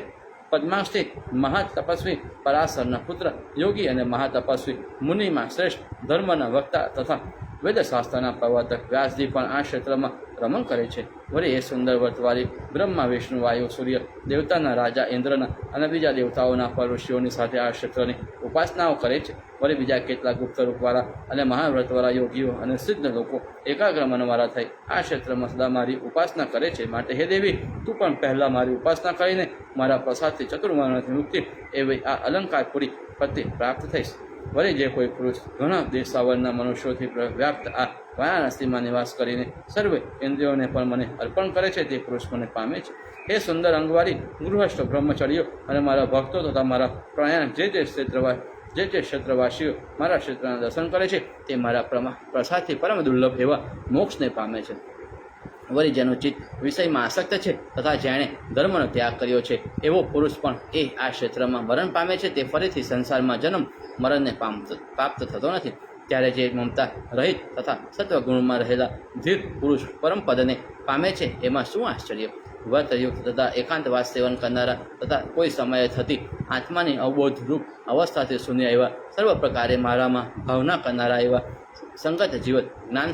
પદ્માંશથી મહાતપસ્વી પરાશરના પુત્ર યોગી અને મહાતપસ્વી મુનિમાં શ્રેષ્ઠ ધર્મના વક્તા તથા વેદશાસ્ત્રના પ્રવર્તક વ્યાસજી પણ આ ક્ષેત્રમાં રમણ કરે છે. વળી એ સુંદર વર્તવાળી બ્રહ્મા, વિષ્ણુ, વાયુ, સૂર્ય દેવતાના રાજા ઇન્દ્રના અને બીજા દેવતાઓના પર ઋષિઓની સાથે આ ક્ષેત્રની ઉપાસનાઓ કરે છે. વળી બીજા કેટલાક ગુપ્ત રૂપવાળા અને મહાવ્રતવાળા યોગીઓ અને સિદ્ધ લોકો એકાગ્ર મનવાળા થઈ આ ક્ષેત્રમાં સદા મારી ઉપાસના કરે છે. માટે હે દેવી, તું પણ પહેલાં મારી ઉપાસના કરીને મારા પ્રસાદથી ચતુર્વર્ણથી મુક્તિ એવી આ અલંકારપુરી પતિ પ્રાપ્ત થઈશ. વળી જે કોઈ પુરુષ ઘણા દેશાવરના મનુષ્યોથી વ્યાપ્ત આ વારાણસીમાં નિવાસ કરીને સર્વે ઇન્દ્રિયોને પણ મને અર્પણ કરે છે તે પુરુષ મને પામે છે. હે સુંદર અંગવાળી ગૃહસ્થ બ્રહ્મચર્યો અને મારા ભક્તો તથા મારા પ્રયાણ જે ક્ષેત્રવાસીઓ મારા ક્ષેત્રના દર્શન કરે છે તે મારા પ્રસાદથી પરમ દુર્લભ એવા મોક્ષને પામે છે. વળી જેનું ચિત્ત વિષયમાં આસક્ત છે તથા જેણે ધર્મનો ત્યાગ કર્યો છે એવો પુરુષ પણ એ આ ક્ષેત્રમાં મરણ પામે છે. તે ફરીથી સંસારમાં જન્મ મરણને પ્રાપ્ત થતો નથી. ત્યારે જે મમતા રહિત તથા સત્વગુણમાં રહેલા ધીર પુરુષ પરમપદને પામે છે એમાં શું આશ્ચર્ય. વ્રતયુક્ત તથા એકાંતવાસ સેવન કરનારા તથા કોઈ સમયે થતી આત્માની અવબોધરૂપ અવસ્થાથી શૂન્ય એવા સર્વ પ્રકારે મારામાં ભાવના કરનારા એવા સંગત જીવત જ્ઞાન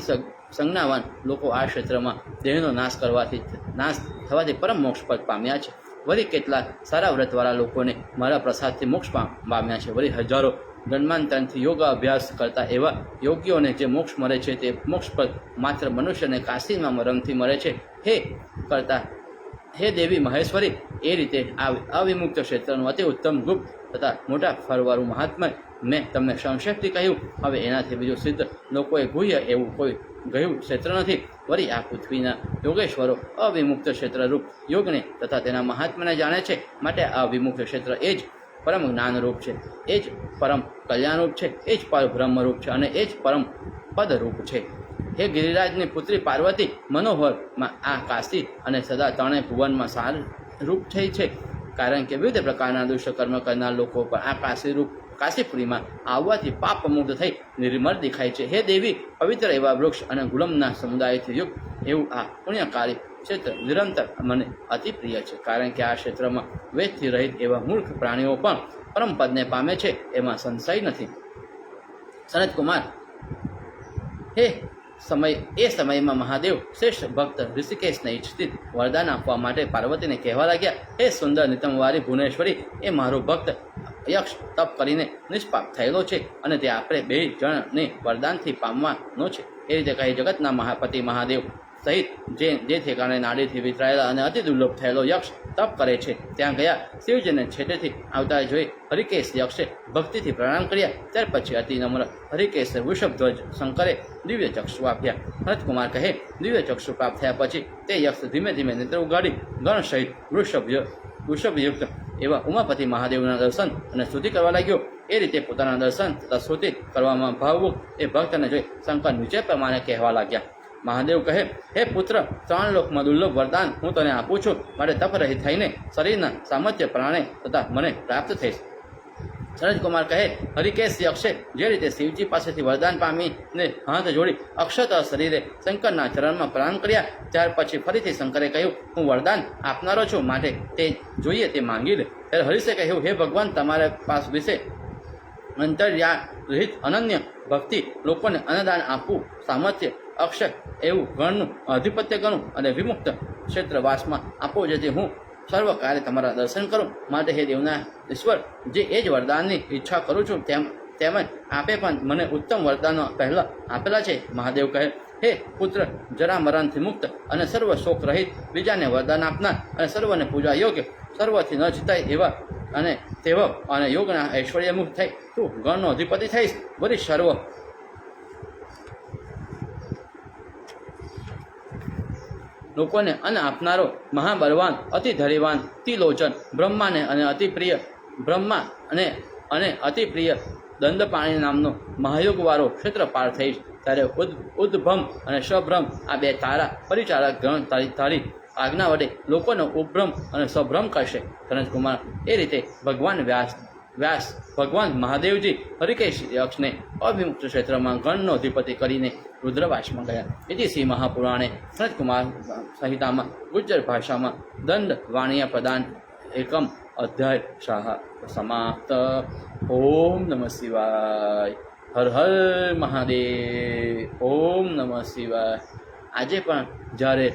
સંજ્ઞાવાન લોકો આ ક્ષેત્રમાં દેહનો નાશ થવાથી પરમ મોક્ષ પદ પામ્યા છે. વળી કેટલા સારા વ્રતવાળા લોકોને મારા પ્રસાદથી મોક્ષ પામ્યા છે. વળી હજારો જન્માંતરથી યોગ અભ્યાસ કરતા એવા યોગીઓને જે મોક્ષ મળે છે તે મોક્ષ પદ માત્ર મનુષ્યને કાશીમાં મરણથી મળે છે. હે દેવી મહેશ્વરી, એ રીતે આ અવિમુક્ત ક્ષેત્રનું અતિ ઉત્તમ ગુપ્ત તથા મોટા ફરવાળું મહાત્મા મેં તમને સંક્ષેપથી કહ્યું. હવે એનાથી બીજું સિદ્ધ લોકોએ ગુહ્ય એવું કોઈ ગયું ક્ષેત્ર નથી. વળી આ પૃથ્વીના યોગેશ્વરો અવિમુક્ત ક્ષેત્રરૂપ યોગને તથા તેના મહાત્માને જાણે છે. માટે આ અવિમુક્ત ક્ષેત્ર એ જ પરમ જ્ઞાનરૂપ છે, એ જ પરમ કલ્યાણરૂપ છે, એ જ પરબ્રહ્મરૂપ છે અને એ જ પરમ પદરૂપ છે. હે ગિરિરાજની પુત્રી પાર્વતી, મનોહરમાં આ કાશી અને સદા ત્રણેય ભુવનમાં સારરૂપ થઈ છે. કારણ કે વિવિધ પ્રકારના દુષ્કર્મ કરનાર લોકો પણ આ કાશીપુરીમાં આવવાથી પાપ મુક્ત થઈ નિર્મળ દેખાય છે. હે દેવી, પવિત્ર એવા વૃક્ષ અને ગુલામના સમુદાયથી યુક્ત એવું આ પુણ્યકારી ક્ષેત્ર નિરંતર મને અતિ પ્રિય છે. કારણ કે આ ક્ષેત્રમાં વેદથી રહિત એવા મૂર્ખ પ્રાણીઓ પણ પરમપદને પામે છે, એમાં સંશય નથી. સનતકુમાર, એ સમયમાં મહાદેવ શ્રેષ્ઠ ભક્ત ઋષિકેશને ઈચ્છિત વરદાન આપવા માટે પાર્વતીને કહેવા લાગ્યા, હે સુંદર નિતમવારી ભુવનેશ્વરી, એ મારો ભક્ત યક્ષ તપ કરીને નિષ્પાપ થયેલો છે અને તે આપણે બે જણને વરદાનથી પામવાનો છે. એ રીતે કહી જગતના મહાપતિ મહાદેવ સહિત જે ઠેકાણે નાડીથી વિતરાયેલા અને અતિ દુર્લભ થયેલો યક્ષ તપ કરે છે ત્યાં ગયા. શિવજીને છેટેથી આવતા જોઈ હરિકેશ યક્ષે ભક્તિથી પ્રણામ કર્યા. ત્યાર પછી અતિ નમ્ર હરિકેશે વૃષભધ્વજ શંકરે દિવ્ય ચક્ષુ આપ્યા. ભરતકુમાર કહે, દિવ્ય ચક્ષુ પ્રાપ્ત થયા પછી તે યક્ષ ધીમે ધીમે નેત્ર ઉગાડી ગણ સહિત વૃષભયુક્ત એવા ઉમાપતિ મહાદેવના દર્શન અને સ્તુતિ કરવા લાગ્યો. એ રીતે પોતાના દર્શન તથા સ્તુતિ કરવામાં ભાવુક એ ભક્તને જોઈ શંકર નીચે પ્રમાણે કહેવા લાગ્યા. મહાદેવ કહે, હે પુત્ર, ત્રણ લોકમાં દુર્લભ વરદાન હું તને આપું છું. માટે તપ રહિત થઈને શરીરના સામર્થ્ય પ્રાણે તથા મને પ્રાપ્ત થઈશ. સનતકુમાર કહે, હરિકેશ યક્ષે જે રીતે શિવજી પાસેથી વરદાન પામીને હાથ જોડી અક્ષત શરીરે શંકરના ચરણમાં પ્રણામ કર્યા, ત્યાર પછી ફરીથી શંકરે કહ્યું, હું વરદાન આપનારો છું, માટે તે જોઈએ તે માંગી લે. ત્યારે હરિશે કહ્યું, હે ભગવાન, તમારા પાસ વિશે અંતર્યારહિત અનન્ય ભક્તિ લોકોને અન્નદાન આપવું સામર્થ્ય અક્ષય એવું ગણનું આધિપત્ય ગણું અને વિમુક્ત ક્ષેત્રવાસમાં આપો, જેથી હું સર્વ કાર્ય તમારા દર્શન કરું. માટે હે દેવના ઈશ્વર, જે એ જ વરદાનની ઈચ્છા કરું છું તેમજ આપે પણ મને ઉત્તમ વરદાનો પહેલાં આપેલા છે. મહાદેવ કહે, હે પુત્ર, જરા મરણથી મુક્ત અને સર્વ શોક રહિત બીજાને વરદાન આપનાર અને સર્વને પૂજા યોગ્ય સર્વથી ન જીતાય એવા અને તેવ અને યોગના ઐશ્વર્યમુખ થઈ તું ગણનો અધિપતિ થઈશ. વળી સર્વ લોકોને અન્ન આપનારો મહાબળવાન અતિ ધરીવાન તિલોચન બ્રહ્માને અને અતિ પ્રિય બ્રહ્મા અને અતિ પ્રિય દંડપાણી નામનો મહાયોગવાળો ક્ષેત્રપાર થઈશ. ત્યારે ઉદ્ભમ અને સભ્રમ આ બે તારા પરિચારક ગણ તારી આજ્ઞા વડે લોકોનો ઉપભ્રમ અને સભ્રમ કરશે. સનતકુમાર, એ રીતે ભગવાન મહાદેવજી હરિકેશ યક્ષને અવિમુક્ત ક્ષેત્રમાં ગણનો અધિપતિ કરીને રુદ્રવાસમાં ગયા. એથી શ્રી મહાપુરાણે સનતકુમાર સંહિતામાં ગુજ્જર ભાષામાં દંડ વાણિયા પ્રદાન એકમ અધ્યાય શાહ સમાપ્ત. ઓમ નમઃ શિવાય. હર હર મહાદેવ. ઓમ નમઃ શિવાય. આજે પણ જ્યારે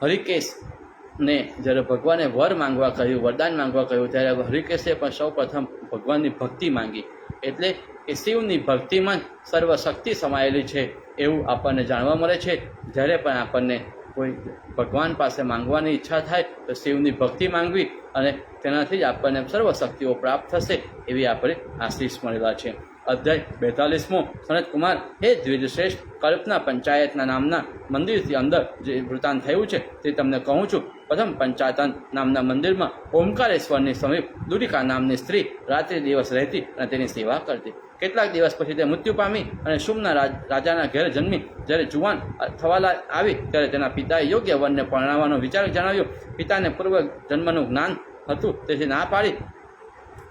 હરિકેશને જ્યારે ભગવાને વર માંગવા કહ્યું, વરદાન માંગવા કહ્યું, ત્યારે હરિકેશે પણ સૌ પ્રથમ ભગવાનની ભક્તિ માંગી. એટલે કે શિવની ભક્તિમાં સર્વશક્તિ સમાયેલી છે એવું આપણને જાણવા મળે છે. જ્યારે પણ આપણને કોઈ ભગવાન પાસે માંગવાની ઈચ્છા થાય તો શિવની ભક્તિ માંગવી અને તેનાથી જ આપણને સર્વશક્તિઓ પ્રાપ્ત થશે એવી આપણે આશીષ મળેલા છે. અધ્યાય 42મો. સનતકુમાર, હે દ્વિજશ્રેષ્ઠ, કલ્પના પંચાયતના નામના મંદિરથી અંદર જે વૃત્તાંત થયું છે તે તમને કહું છું. પ્રથમ પંચાયતન નામના મંદિરમાં ઓમકારેશ્વરની સમીપ દુરિકા નામની સ્ત્રી રાત્રિ દિવસ રહેતી અને તેની સેવા કરતી. કેટલાક દિવસ પછી તે મૃત્યુ પામી અને શુંભના રાજાના ઘેર જન્મી. જ્યારે જુવાન થવા આવી ત્યારે તેના પિતાએ યોગ્ય વરને પરણાવવાનો વિચાર જણાવ્યો. પિતાને પૂર્વ જન્મનું જ્ઞાન હતું, તેથી ના પાડી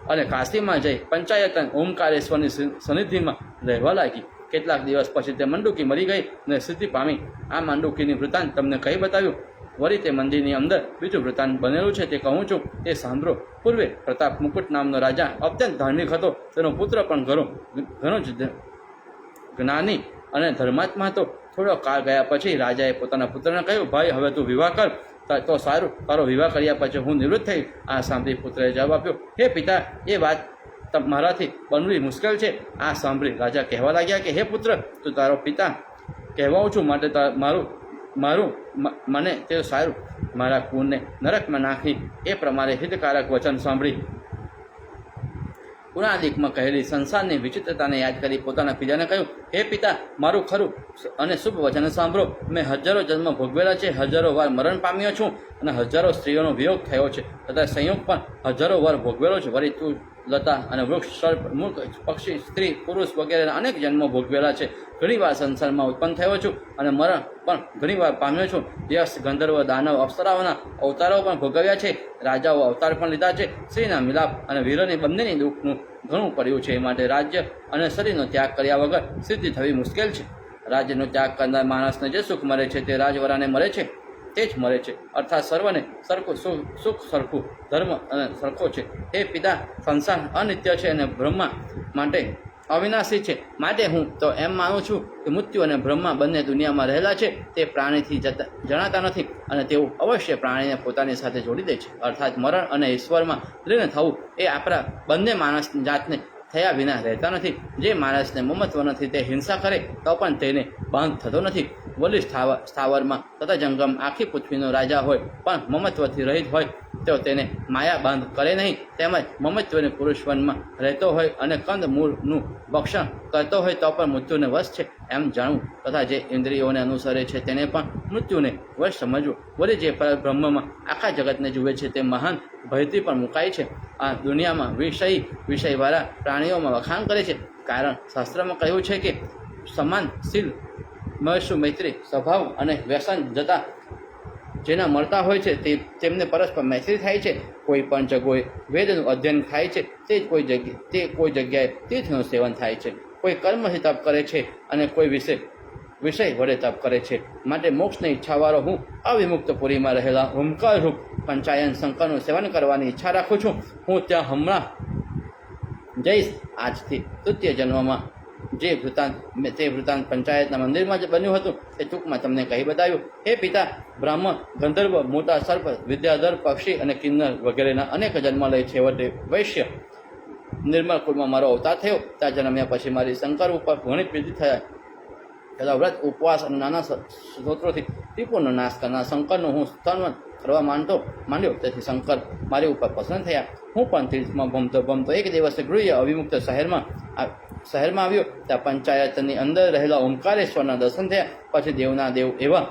અને કાશીમાં જઈ પંચાયતન ઓમકારેશ્વરની સન્નિધિમાં રહેવા લાગી. કેટલાક દિવસ પછી તે મંડુકી મરી ગઈ અને સિદ્ધિ પામી. આ મંડુકીની વૃત્તાંત તમને કહી બતાવ્યું. વળી તે મંદિરની અંદર બીજું વૃત્તાંત બનેલું છે, તે કહું છું, તે સાંભળો. પૂર્વે પ્રતાપ મુકુટ નામનો રાજા અત્યંત ધાર્મિક હતો. તેનો પુત્ર પણ ઘણો જ જ્ઞાની અને ધર્માત્મા હતો. થોડો કાળ ગયા પછી રાજાએ પોતાના પુત્રને કહ્યું, ભાઈ, હવે તું વિવાહ કર તો સારું. તારો વિવાહ કર્યા પછી હું નિવૃત્ત થઈ. આ સાંભળી પુત્રએ જવાબ આપ્યો, હે પિતા, એ વાત મારાથી બનવી મુશ્કેલ છે. આ સાંભળી રાજા કહેવા લાગ્યા કે હે પુત્ર, તું તારો પિતા કહેવાઉં છું, માટે મને તે સારું. મારા કુળને નરકમાં નાખી એ પ્રમાણે હિતકારક વચન સાંભળી પુરાણિકમાં કહેલી સંસારની વિચિત્રતાને યાદ કરી પોતાના પિતાને કહ્યું, હે પિતા, મારું ખરું અને શુભ વચન સાંભળો. મેં હજારો જન્મ ભોગવેલા છે, હજારો વાર મરણ પામ્યો છું અને હજારો સ્ત્રીઓનો વિયોગ થયો છે તથા સંયોગ પણ હજારો વાર ભોગવેલો છે. વળી તું લતા અને વૃક્ષ, સર્પ, મૂર્ખ, પક્ષી, સ્ત્રી, પુરુષ વગેરેના અનેક જન્મો ભોગવેલા છે. ઘણીવાર સંસારમાં ઉત્પન્ન થયો છું અને મરણ પણ ઘણીવાર પામ્યો છું. યશ, ગંધર્વ, દાનવ, અપ્સરાઓના અવતારો પણ ભોગવ્યા છે. રાજાઓ અવતાર પણ લીધા છે. સ્ત્રીના મિલાપ અને વીરની બંનેની દુઃખનું ઘણું પડ્યું છે. માટે રાજ્ય અને શરીરનો ત્યાગ કર્યા વગર સિદ્ધિ થવી મુશ્કેલ છે. રાજ્યનો ત્યાગ કરનાર માણસને જે સુખ મળે છે તે રાજવરાને મળે છે, તે જ મળે છે. અર્થાત સર્વને સરખું સુખ સરખું, ધર્મ અને સરખો છે. હે પિતા, સંસાર અનિત્ય છે અને બ્રહ્મા માટે અવિનાશી છે. માટે હું તો એમ માનું છું કે મૃત્યુ અને બ્રહ્મા બંને દુનિયામાં રહેલા છે. તે પ્રાણીથી જણાતા નથી અને તેઓ અવશ્ય પ્રાણીને પોતાની સાથે જોડી દે છે. અર્થાત મરણ અને ઈશ્વરમાં લીન થવું એ આપણા બંને માણસ જાતને થયા વિના રહેતા નથી. જે માણસને મમત્વ નથી તે હિંસા કરે તો પણ તેને બાંધ થતો નથી. વલી સ્થાવરમાં તથા જંગમ આખી પૃથ્વીનો રાજા હોય પણ મમત્વથી રહિત હોય તો તેને માયા બાંધ કરે નહીં. તેમજ મમત્વને પુરુષવનમાં રહેતો હોય અને કંદ મૂળનું ભક્ષણ કરતો હોય તો પણ મૃત્યુને વશ છે એમ જાણવું તથા જે ઇન્દ્રિયોને અનુસરે છે તેને પણ મૃત્યુને વશ સમજવું. વળી જે બ્રહ્મમાં આખા જગતને જુએ છે તે મહાન ભયથી પણ મુકાય છે. આ દુનિયામાં વિષયવાળા પ્રાણીઓમાં વખાણ કરે છે. કારણ શાસ્ત્રમાં કહ્યું છે કે સમાનશીલ, મહેશુ, મૈત્રી, સ્વભાવ અને વ્યસન જતા જેના મળતા હોય છે તેમને પરસ્પર મૈત્રી થાય છે. કોઈ પણ જગ્યાએ વેદનું અધ્યયન થાય છે, તે કોઈ જગ્યાએ તીર્થનું સેવન થાય છે. કોઈ કર્મથી તપ કરે છે અને કોઈ વિષય વડે તપ કરે છે. માટે મોક્ષની ઈચ્છાવાળો હું અવિમુક્ત પુરીમાં રહેલા ઓમકાર રૂપ પંચાયન શંકરનું સેવન કરવાની ઈચ્છા રાખું છું. હું ત્યાં હમણાં જઈશ. આજથી તૃતીય જન્મમાં જે વૃત્તાંત પંચાયતના મંદિરમાં જ બન્યું હતું તે ટૂંકમાં તમને કહી બતાવ્યું. હે પિતા, બ્રાહ્મણ, ગંધર્વ, મોટા સર્પ, વિદ્યાધર, પક્ષી અને કિન્નર વગેરેના અનેક જન્મ લઈ છેવટે વૈશ્ય નિર્મળ કુળમાં મારો અવતાર થયો. ત્યાં જન્મ્યા પછી મારી શંકર ઉપર ઘણી પ્રીતિ થયા. વ્રત, ઉપવાસ અને નાના સ્ત્રોત્રોથી ત્રિપુરનો નાશ કરનાર શંકરનું હું સ્તન કરવા માંડ્યો. તેથી શંકર મારી ઉપર પ્રસન્ન થયા. હું પણ તીર્થમાં ભમતો એક દિવસે ગૃહ્ય અવિમુક્ત શહેરમાં આવ્યો. ત્યાં પંચાયતની અંદર રહેલા ઓમકારેશ્વરના દર્શન થયા. પછી દેવના દેવ એવા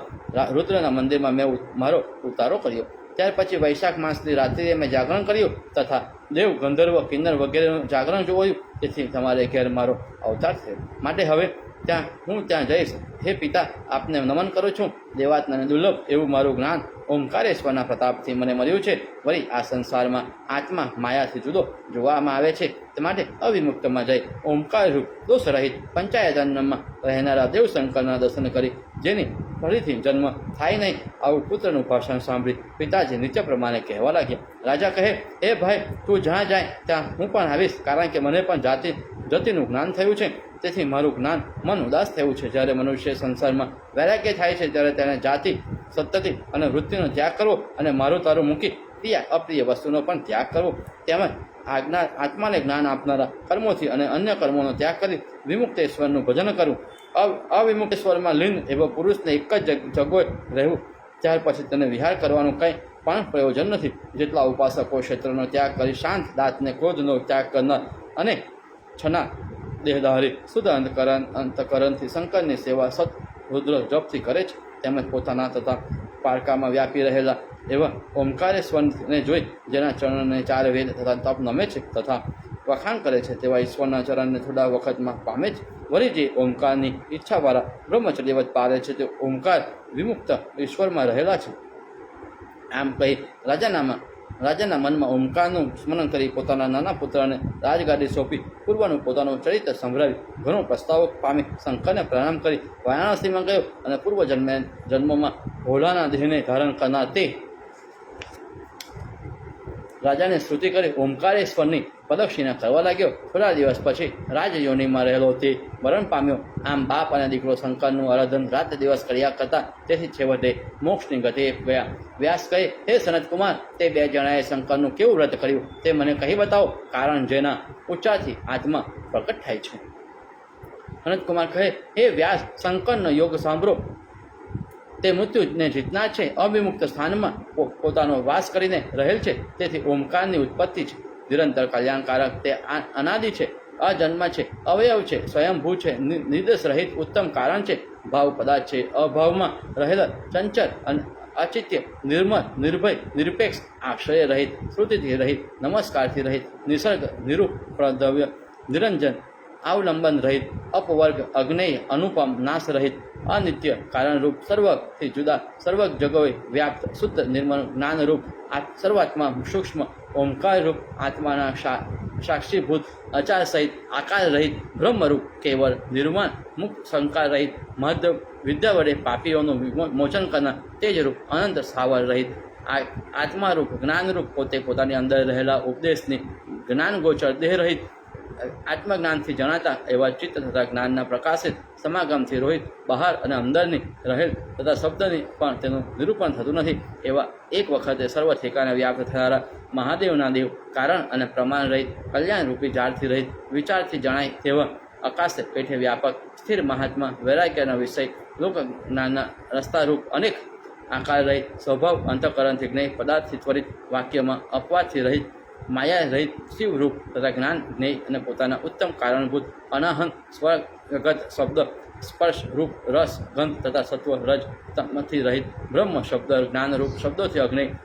રુદ્રના મંદિરમાં મેં મારો ઉતારો કર્યો. ત્યાર પછી વૈશાખ માસની રાત્રિએ મેં જાગરણ કર્યું તથા દેવ, ગંધર્વ, કિન્નર વગેરેનું જાગરણ જોયું. તેથી તમારે ઘેર મારો અવતાર થયો. માટે હવે હું ત્યાં જઈશ. હે પિતા, આપને નમન કરું છું. દેવાત્માને દુર્લભ એવું મારું જ્ઞાન ઓમકારેશ્વરના પ્રતાપથી મને મળ્યું છે. વળી આ સંસારમાં આત્મા માયાથી જુદો જોવામાં આવે છે. તે માટે અવિમુક્તમાં જઈ ઓમકાર રૂપ દોષરહિત પંચાયતનમાં રહેનારા દેવશંકરના દર્શન કરી જેની ફરીથી જન્મ થાય નહીં આવું પુત્રનું ભાષણ સાંભળી પિતાજી નીચે પ્રમાણે કહેવા લાગ્યા. રાજા કહે, એ ભાઈ, તું જ્યાં જાય ત્યાં હું પણ આવીશ, કારણ કે મને પણ જતિનું જ્ઞાન થયું છે. તેથી મારું જ્ઞાન મન ઉદાસ થયું છે. જ્યારે મનુષ્ય સંસારમાં વૈરાગ્ય થાય છે ત્યારે તેને જાતિ, સત્તતિ અને વૃત્તિનો ત્યાગ કરવો અને મારું તારું મૂકી પ્રિય અપ્રિય વસ્તુનો પણ ત્યાગ કરવો. તેમજ આત્માને જ્ઞાન આપનારા કર્મોથી અને અન્ય કર્મોનો ત્યાગ કરી વિમુક્તેશ્વરનું ભજન કરવું. અવિમુક્તેશ્વરમાં લીન એવો પુરુષને એક જ જગ્યાએ રહેવું. ત્યાર પછી તેને વિહાર કરવાનું કંઈ પણ પ્રયોજન નથી. જેટલા ઉપાસકો ક્ષેત્રનો ત્યાગ કરી શાંત, દાંતને ક્રોધનો ત્યાગ કરનાર અને છના દેહધારી શુદ્ધ અંતકરણથી શંકરની સેવા સત રુદ્ર જપથી કરે છે. તેમજ પોતાના તથા પારકામાં વ્યાપી રહેલા એવા ઓમકારેશ્વરને જોઈ જેના ચરણને 4 વેદ તથા તપ નમે છે તથા વખાણ કરે છે તેવા ઈશ્વરના ચરણને થોડા વખતમાં પામે છે. વળી જે ઓમકારની ઈચ્છાવાળા બ્રહ્મચર્યવત પારે છે તે ઓમકાર વિમુક્ત ઈશ્વરમાં રહેલા છે. આમ કહી રાજાનામાં રાજાના મનમાં ઓમકારનું સ્મરણ કરી પોતાના નાના પુત્રને રાજગાદી સોંપી પૂર્વનું પોતાનું ચરિત્ર સંભળાવી ઘણો પસ્તાવો પામી શંકરને પ્રણામ કરી વારાણસીમાં ગયો અને પૂર્વ જન્મમાં ભોલાના દેહને ધારણ કરનાર તે રાજાને સ્તુતિ કરી ઓમકારેશ્વરની પ્રદક્ષિણા કરવા લાગ્યો. થોડા દિવસ પછી રાજયોનીમાં રહેલો તે મરણ પામ્યો. આમ બાપ અને દીકરો શંકરનું આરાધન રાત દિવસ કર્યા કરતા તેથી છેવટે મોક્ષની ગતિએ ગયા. વ્યાસ કહે, હે સનતકુમાર, તે બે જણાએ શંકરનું કેવું વ્રત કર્યું તે મને કહી બતાવો, કારણ જેના ઉચ્ચારથી આત્મા પ્રકટ થાય છે. સનતકુમાર કહે, હે વ્યાસ, શંકરનો યોગ સાંભળો. તે મૃત્યુને જીતનાર છે, અવિમુક્ત સ્થાનમાં પોતાનો વાસ કરીને રહેલ છે. તેથી ઓમકારની ઉત્પત્તિ છે, નિરંતર કલ્યાણકારક. તે અનાદિ છે, અજન્મ છે, અવયવ છે, સ્વયંભૂ છે, નિર્દેશ રહિત ઉત્તમ કારણ છે, ભાવ પદાર્થ છે, અભાવમાં રહેલા ચંચળ અને અચિત્ય, નિર્મળ, નિર્ભય, નિરપેક્ષ, આશ્રય રહિત, શ્રુતિથી રહિત, નમસ્કારથી રહિત, નિસર્ગ, નિરૂપ, પ્રદ્રવ્ય, નિરંજન, અવલંબન રહિત, અપવર્ગ, અગ્નેય, અનુપમ, નાશ રહિત, અનિત્ય, કારણરૂપ, સર્વથી જુદા, સર્વ જગોએ વ્યાપ્ત, શુદ્ધ, નિર્મળ, જ્ઞાનરૂપ, સર્વાત્મા, સૂક્ષ્મ, ઓમકારરૂપ, આત્માના સાક્ષીભૂત, અચાર સહિત, આકાર રહિત, બ્રહ્મરૂપ, કેવળ, નિર્માણ, મુક્ત, શંકા રહિત, મહદ વિદ્યા વડે પાપીઓનું મોચન કરનાર, તેજરૂપ, અનંત, સ્થાવર રહિત, આત્મારૂપ, જ્ઞાનરૂપ, પોતે પોતાની અંદર રહેલા ઉપદેશની જ્ઞાન ગોચર, દેહ રહિત, આત્મજ્ઞાનથી જણાતા એવા ચિત્ત તથા જ્ઞાનના પ્રકાશિત સમાગમથી રોહિત, બહાર અને અંદરની રહેલ તથા શબ્દની પણ તેનું નિરૂપણ થતું નથી એવા એક વખતે સર્વ ઠેકાને વ્યાપ્ત થનારા મહાદેવના દેવ, કારણ અને પ્રમાણ રહિત, કલ્યાણરૂપી ઝાડથી રહિત, વિચારથી જણાય તેવા આકાશ પેઠે વ્યાપક, સ્થિર મહાત્મા, વૈરાગ્યના વિષય, લોક જ્ઞાનના રસ્તારૂપ, અનેક આકાર રહિત, સ્વભાવ, અંતઃકરણથી જ્ઞેય, પદાર્થથી ત્વરિત, વાક્યમાં અપવાદથી રહિત, માયા રહિત, શિવરૂપ તથા જ્ઞાન, જ્ઞેય અને પોતાના ઉત્તમ કારણભૂત, અનાહન, સ્વગત, શબ્દ, સ્પર્શ, રૂપ, રસ, ગંધ તથા સત્વ, રજ, તમથી રહિત, બ્રહ્મ શબ્દ, જ્ઞાનરૂપ, શબ્દોથી અગ્નેય,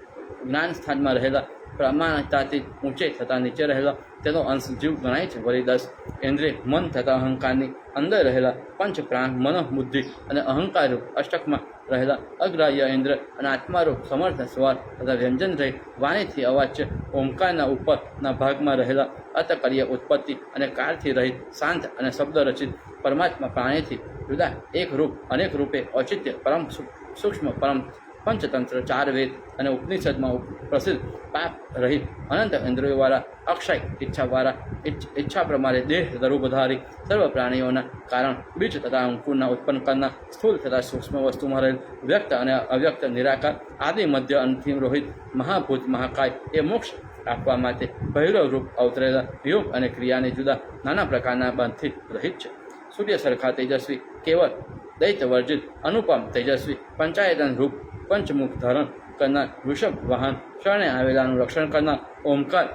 જ્ઞાન સ્થાનમાં રહેલા, પ્રમાણતાથી ઊંચે થતા નીચે રહેલા, તેનો અંશ જીવ ગણાય છે. વળી 10 ઇન્દ્રિય, મન તથા અહંકારની અંદર રહેલા, પંચ પ્રાણ, મન, બુદ્ધિ અને અહંકારરૂપ અષ્ટકમાં રહેલા, અગ્રાહ્ય ઇન્દ્ર અને આત્મારૂપ સમર્થ, સ્વર તથા વ્યંજન રહિત, વાણીથી અવાચ્ય, ઓમકારના ઉપરના ભાગમાં રહેલા, અતકર્ય, ઉત્પત્તિ અને કાળથી રહિત, શાંત અને શબ્દ રચિત, પરમાત્મા પ્રાણીથી જુદા, એક રૂપ, અનેક રૂપે, ઔચિત્ય, પરમ સૂક્ષ્મ, પરમ પંચતંત્ર, ચાર વેદ અને ઉપનિષદમાં પ્રસિદ્ધ, પાપ રહિત, અનંત ઇન્દ્રિયોવાળા, અક્ષય ઈચ્છાવાળા, ઈચ્છા પ્રમાણે દેહ સ્વરૂપધારી, સર્વ પ્રાણીઓના કારણ, બીજ તથા અંકુરના ઉત્પન્ન કરનાર, સ્થૂળ તથા સૂક્ષ્મ વસ્તુમાં રહેલ, વ્યક્ત અને અવ્યક્ત, નિરાકાર, આદિ, મધ્ય, અંતિમ, રોહિત, મહાભૂત, મહાકાય એ મોક્ષ આપવા માટે ભૈરવ રૂપ અવતરેલા, યોગ અને ક્રિયાને જુદા નાના પ્રકારના બંધથી રહિત છે. સૂર્ય સરખા તેજસ્વી, કેવળ, દૈત્ય વર્જિત, અનુપમ, તેજસ્વી, પંચાયતન રૂપ, પંચમુખ ધારણ કરનાર, વૃષભ વાહન, શરણે આવેલાનું રક્ષણ કરનાર, ઓમકાર,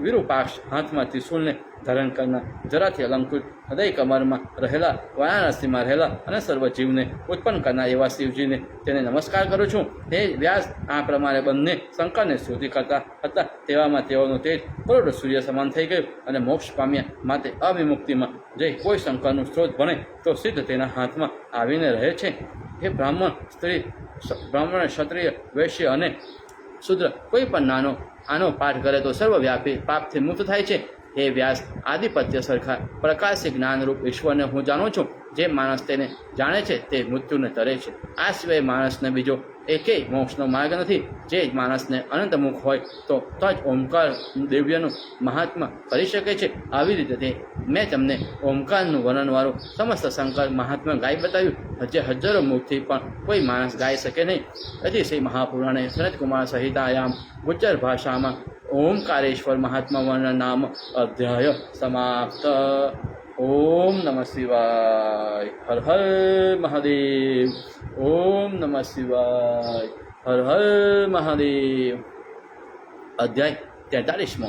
વિરૂપાક્ષ, હાથમાં ત્રિશૂલને ધારણ કરનાર, જરાથી અલંકૃત, હૃદય કમરમાં રહેલા, વારાણસીમાં રહેલા અને સર્વ જીવને ઉત્પન્ન કરનાર એવા શિવજીને તેને નમસ્કાર કરું છું. તે વ્યાસ આ પ્રમાણે બંને શંકરને સ્તુતિ કરતા હતા. તેવામાં તેઓનું તેજ કરોડ સૂર્ય સમાન થઈ ગયું અને મોક્ષ પામ્યા. માટે અવિમુક્તિમાં જે કોઈ શંકરનું સ્ત્રોત ભણે તો સિદ્ધ તેના હાથમાં આવીને રહે છે. હે બ્રાહ્મણ, સ્ત્રી, બ્રાહ્મણ, ક્ષત્રિય, વૈશ્ય અને શુદ્ર કોઈ પણ આનો પાઠ કરે તો સર્વવ્યાપી પાપથી મુક્ત થાય છે. હે વ્યાસ, આધિપત્ય સરખા પ્રકાશી જ્ઞાનરૂપ ઈશ્વરને હું જાણું છું. જે માણસ તેને જાણે છે તે મૃત્યુને તરે છે. આ સિવાય માણસને બીજો એકેય મોક્ષનો માર્ગ નથી. જે માણસને અનંતમુખ હોય તો જ ઓમકાર દિવ્યનું મહાત્મા કરી શકે છે. આવી રીતે મેં તમને ઓમકારનું વર્ણનવાળું સમસ્ત શંકર મહાત્મા ગાઈ બતાવ્યું. હજારો મુખથી પણ કોઈ માણસ ગાઈ શકે નહીં. અતિશય મહાપુરાણે સનતકુમાર સહિતાયામ ગુજ્જર ભાષામાં ઓમકારેશ્વર મહાત્મા વર્ણન નામ અધ્યાય સમાપ્ત. ઓમ નમઃ શિવાય. હર હર મહાદેવ. ઓમ નમઃ શિવાય. હર હર મહાદેવ. અધ્યાય 43મો.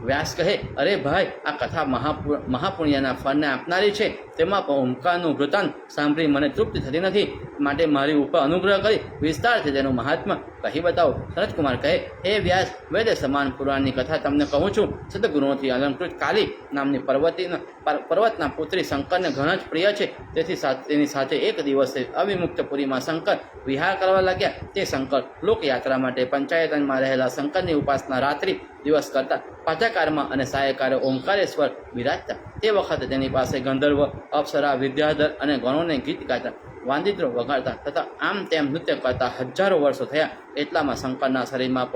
વ્યાસ કહે, અરે ભાઈ, આ કથા મહાપુણ્યના ફળને આપનારી છે. તેમાં પણ ઓમકારનું વૃત્તાંત સાંભળી મને તૃપ્તિ થતી નથી. માટે મારી ઉપર અનુગ્રહ કરી વિસ્તારથી તેનું મહાત્મા કહી બતાવો. સનતકુમાર કહે, હે વ્યાસ, વેદ સમાન પુરાણની કથા તમને કહું છું. સદગુણોથી અલંકૃત કાલી નામની પર્વતના પુત્રી શંકરને ઘણા જ પ્રિય છે. તેથી તેની સાથે એક દિવસે અવિમુક્તપુરીમાં શંકર વિહાર કરવા લાગ્યા. તે શંકર લોકયાત્રા માટે પંચાયતનમાં રહેલા શંકરની ઉપાસના રાત્રિ દિવસ કરતા પાઠાકારમાં અને સાયકારે ઓમકારેશ્વર બિરાજતા. તે વખતે તેની પાસે ગંધર્વ, અપ્સરા, વિદ્યાધર અને ગણોને ગીત ગાતા, વાંદિત્રો વગાડતા તથા આમ તેમ નૃત્ય કરતા હજારો વર્ષો થયા. એટલામાં શંકરના શરીરમાં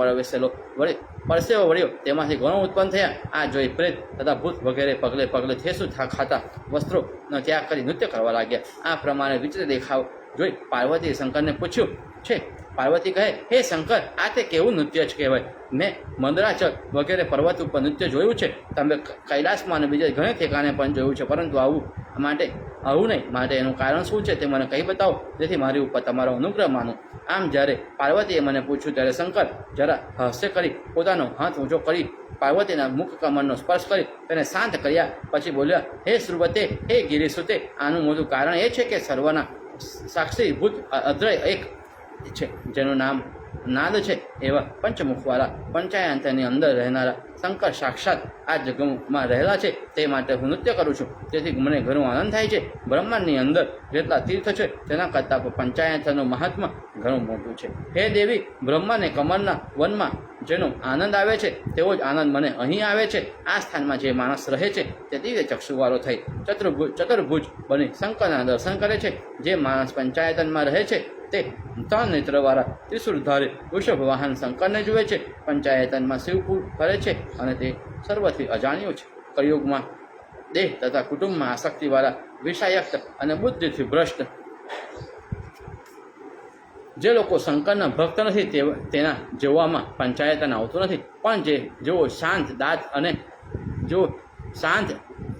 પરસેવો વળ્યો. તેમાંથી ગણો ઉત્પન્ન થયા. આ જોઈ પ્રેત તથા ભૂત વગેરે પગલે પગલે ઠેસું ખાતા વસ્ત્રોનો ત્યાગ કરી નૃત્ય કરવા લાગ્યા. આ પ્રમાણે વિચિત્ર દેખાવ જોઈ પાર્વતીએ શંકરને પૂછ્યું છે. પાર્વતી કહે, હે શંકર, આ તે કેવું નૃત્ય જ કહેવાય? મેં મંદરાચલ વગેરે પર્વત ઉપર નૃત્ય જોયું છે. તમે કૈલાસમાં અને બીજા ઘણે ઠેકાણે પણ જોયું છે, પરંતુ આવું નહીં. માટે એનું કારણ શું છે તે મને કહી બતાવો, જેથી મારી ઉપર તમારો અનુગ્રહ માનું. આમ જ્યારે પાર્વતીએ મને પૂછ્યું ત્યારે શંકર જરા હાસ્ય કરી પોતાનો હાથ ઊંચો કરી પાર્વતીના મુખ કમરનો સ્પર્શ કરી તેને શાંત કર્યા. પછી બોલ્યા, હે શ્રુવતે, હે ગિરિસુતે, આનું મોટું કારણ એ છે કે સર્વના સાક્ષી ભૂત અદ્રય એક છે, જેનું નામ નાદ છે. એવા પંચમુખવાળા પંચાયતની અંદર રહેનારા શંકર સાક્ષાત આ જગમાં રહેલા છે. તે માટે હું નૃત્ય કરું છું. તેથી મને ઘણો આનંદ થાય છે. બ્રહ્માંડની અંદર જેટલા તીર્થ છે તેના કરતાં પંચાયતનું મહાત્મા ઘણું મોટું છે. હે દેવી, બ્રહ્માને કમરના વનમાં જેનો આનંદ આવે છે તેવો જ આનંદ મને અહીં આવે છે. આ સ્થાનમાં જે માણસ રહે છે તે દિવ્ય ચક્ષુવાળો થઈ ચતુર્ભુજ બની શંકરના દર્શન કરે છે. જે માણસ પંચાયતનમાં રહે છે તે ત્રણ નેત્રવાળા ત્રિશુળધારી વૃષભ વાહન શંકરને જુએ છે. પંચાયતનમાં શિવપુર ફરે છે અને તે સર્વથી અજાણ્યું છે. કળિયુગમાં દેહ તથા કુટુંબમાં આસક્તિવાળા વિષાયક્ત અને બુદ્ધિથી ભ્રષ્ટ જે લોકો શંકરના ભક્ત નથી તેના જોવામાં પંચાયતન આવતું નથી. પણ જેઓ શાંત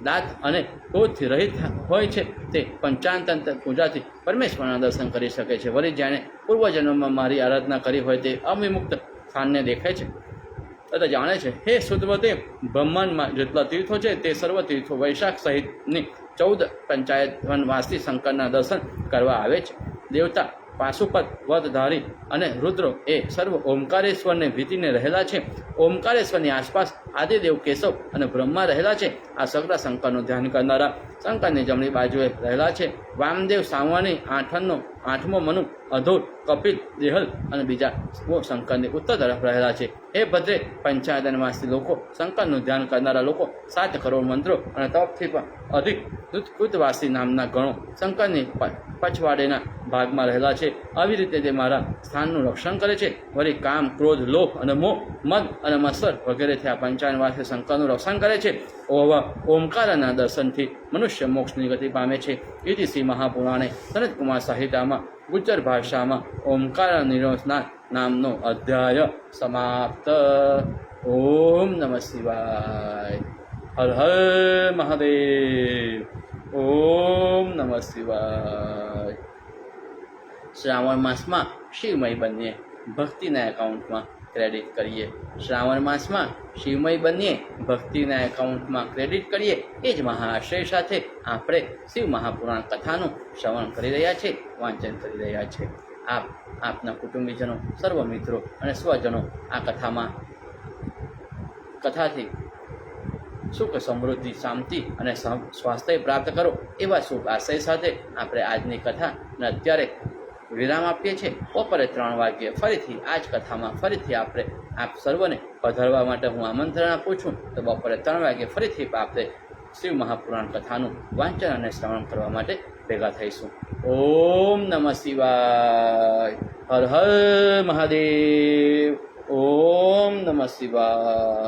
દાંત અને ક્રોધથી રહિત હોય છે તે પંચાયતંત્ર પૂજાથી પરમેશ્વરના દર્શન કરી શકે છે. વળી જેણે પૂર્વજન્મમાં મારી આરાધના કરી હોય તે અવિમુક્ત સ્થાનને દેખાય છે તથા જાણે છે. હે શુદ્ધવતે, બ્રહ્માંડમાં જેટલા તીર્થો છે તે સર્વ તીર્થો વૈશાખ સહિતની 14 પંચાયતવનવાસી શંકરના દર્શન કરવા આવે છે. દેવતા પાશુપત વદધારી અને રુદ્રો એ સર્વ ઓમકારેશ્વરને વીતીને રહેલા છે. ઓમકારેશ્વરની આસપાસ આદિદેવ કેશવ અને બ્રહ્મા રહેલા છે. આ સગડા શંકરનું ધ્યાન કરનારા શંકરની જમણી બાજુએ રહેલા છે. વામદેવ, સાવણી, આઠમો મનુ, અધોર, કપિલ, દેહલ અને બીજા શંકરની ઉત્તર તરફ રહેલા છે. હે ભદ્રે, પંચાયતનવાસી લોકો, શંકરનું ધ્યાન કરનારા લોકો 7 કરોડ મંત્રો અને તપથી પણ અધિક કૃતવાસી નામના ગણો શંકરની પછવાડેના ભાગમાં રહેલા છે. આવી રીતે તે મારા સ્થાનનું રક્ષણ કરે છે. વળી કામ, ક્રોધ, લોભ અને મોહ, મદ અને મત્સર વગેરેથી આ પંચાયતવાસી શંકરનું રક્ષણ કરે છે. ઓમકારના દર્શનથી મનુષ્ય મોક્ષની ગતિ પામે છે. ઇતિ શ્રી મહાપુરાણે સનતકુમાર સાહિત્યમાં ગુજ્જર ભાષામાં ઓમકાર નિરોધનાથ નામનો અધ્યાય સમાપ્ત. ઓમ નમઃ શિવાય. હર હર મહાદેવ. ઓમ નમઃ શિવાય. શ્રાવણ માસમાં શિવમય બનીએ, ભક્તિના એકાઉન્ટમાં ક્રેડિટ કરીએ. શ્રાવણ માસમાં શિવમય બનીએ, ભક્તિના એકાઉન્ટમાં ક્રેડિટ કરીએ. એ જ મહાઆશય સાથે આપણે શિવ મહાપુરાણ કથાનું શ્રવણ કરી રહ્યા છીએ, વાંચન કરી રહ્યા છીએ. આપના કુટુંબીજનો, સર્વ મિત્રો અને સ્વજનો આ કથાથી સુખ, સમૃદ્ધિ, શાંતિ અને સ્વાસ્થ્ય પ્રાપ્ત કરો એવા શુભ આશય સાથે આપણે આજની કથાને અત્યારે વિરામ આપીએ છીએ. બપોરે 3 વાગ્યે ફરીથી આ જ કથામાં ફરીથી આપણે આપ સર્વને પધારવા માટે હું આમંત્રણ આપું છું. તો બપોરે 3 વાગ્યે ફરીથી આપણે શિવ મહાપુરાણ કથાનું વાંચન અને શ્રવણ કરવા માટે ભેગા થઈશું. ઓમ નમઃ શિવાય. હર હર મહાદેવ. ઓમ નમઃ શિવાય.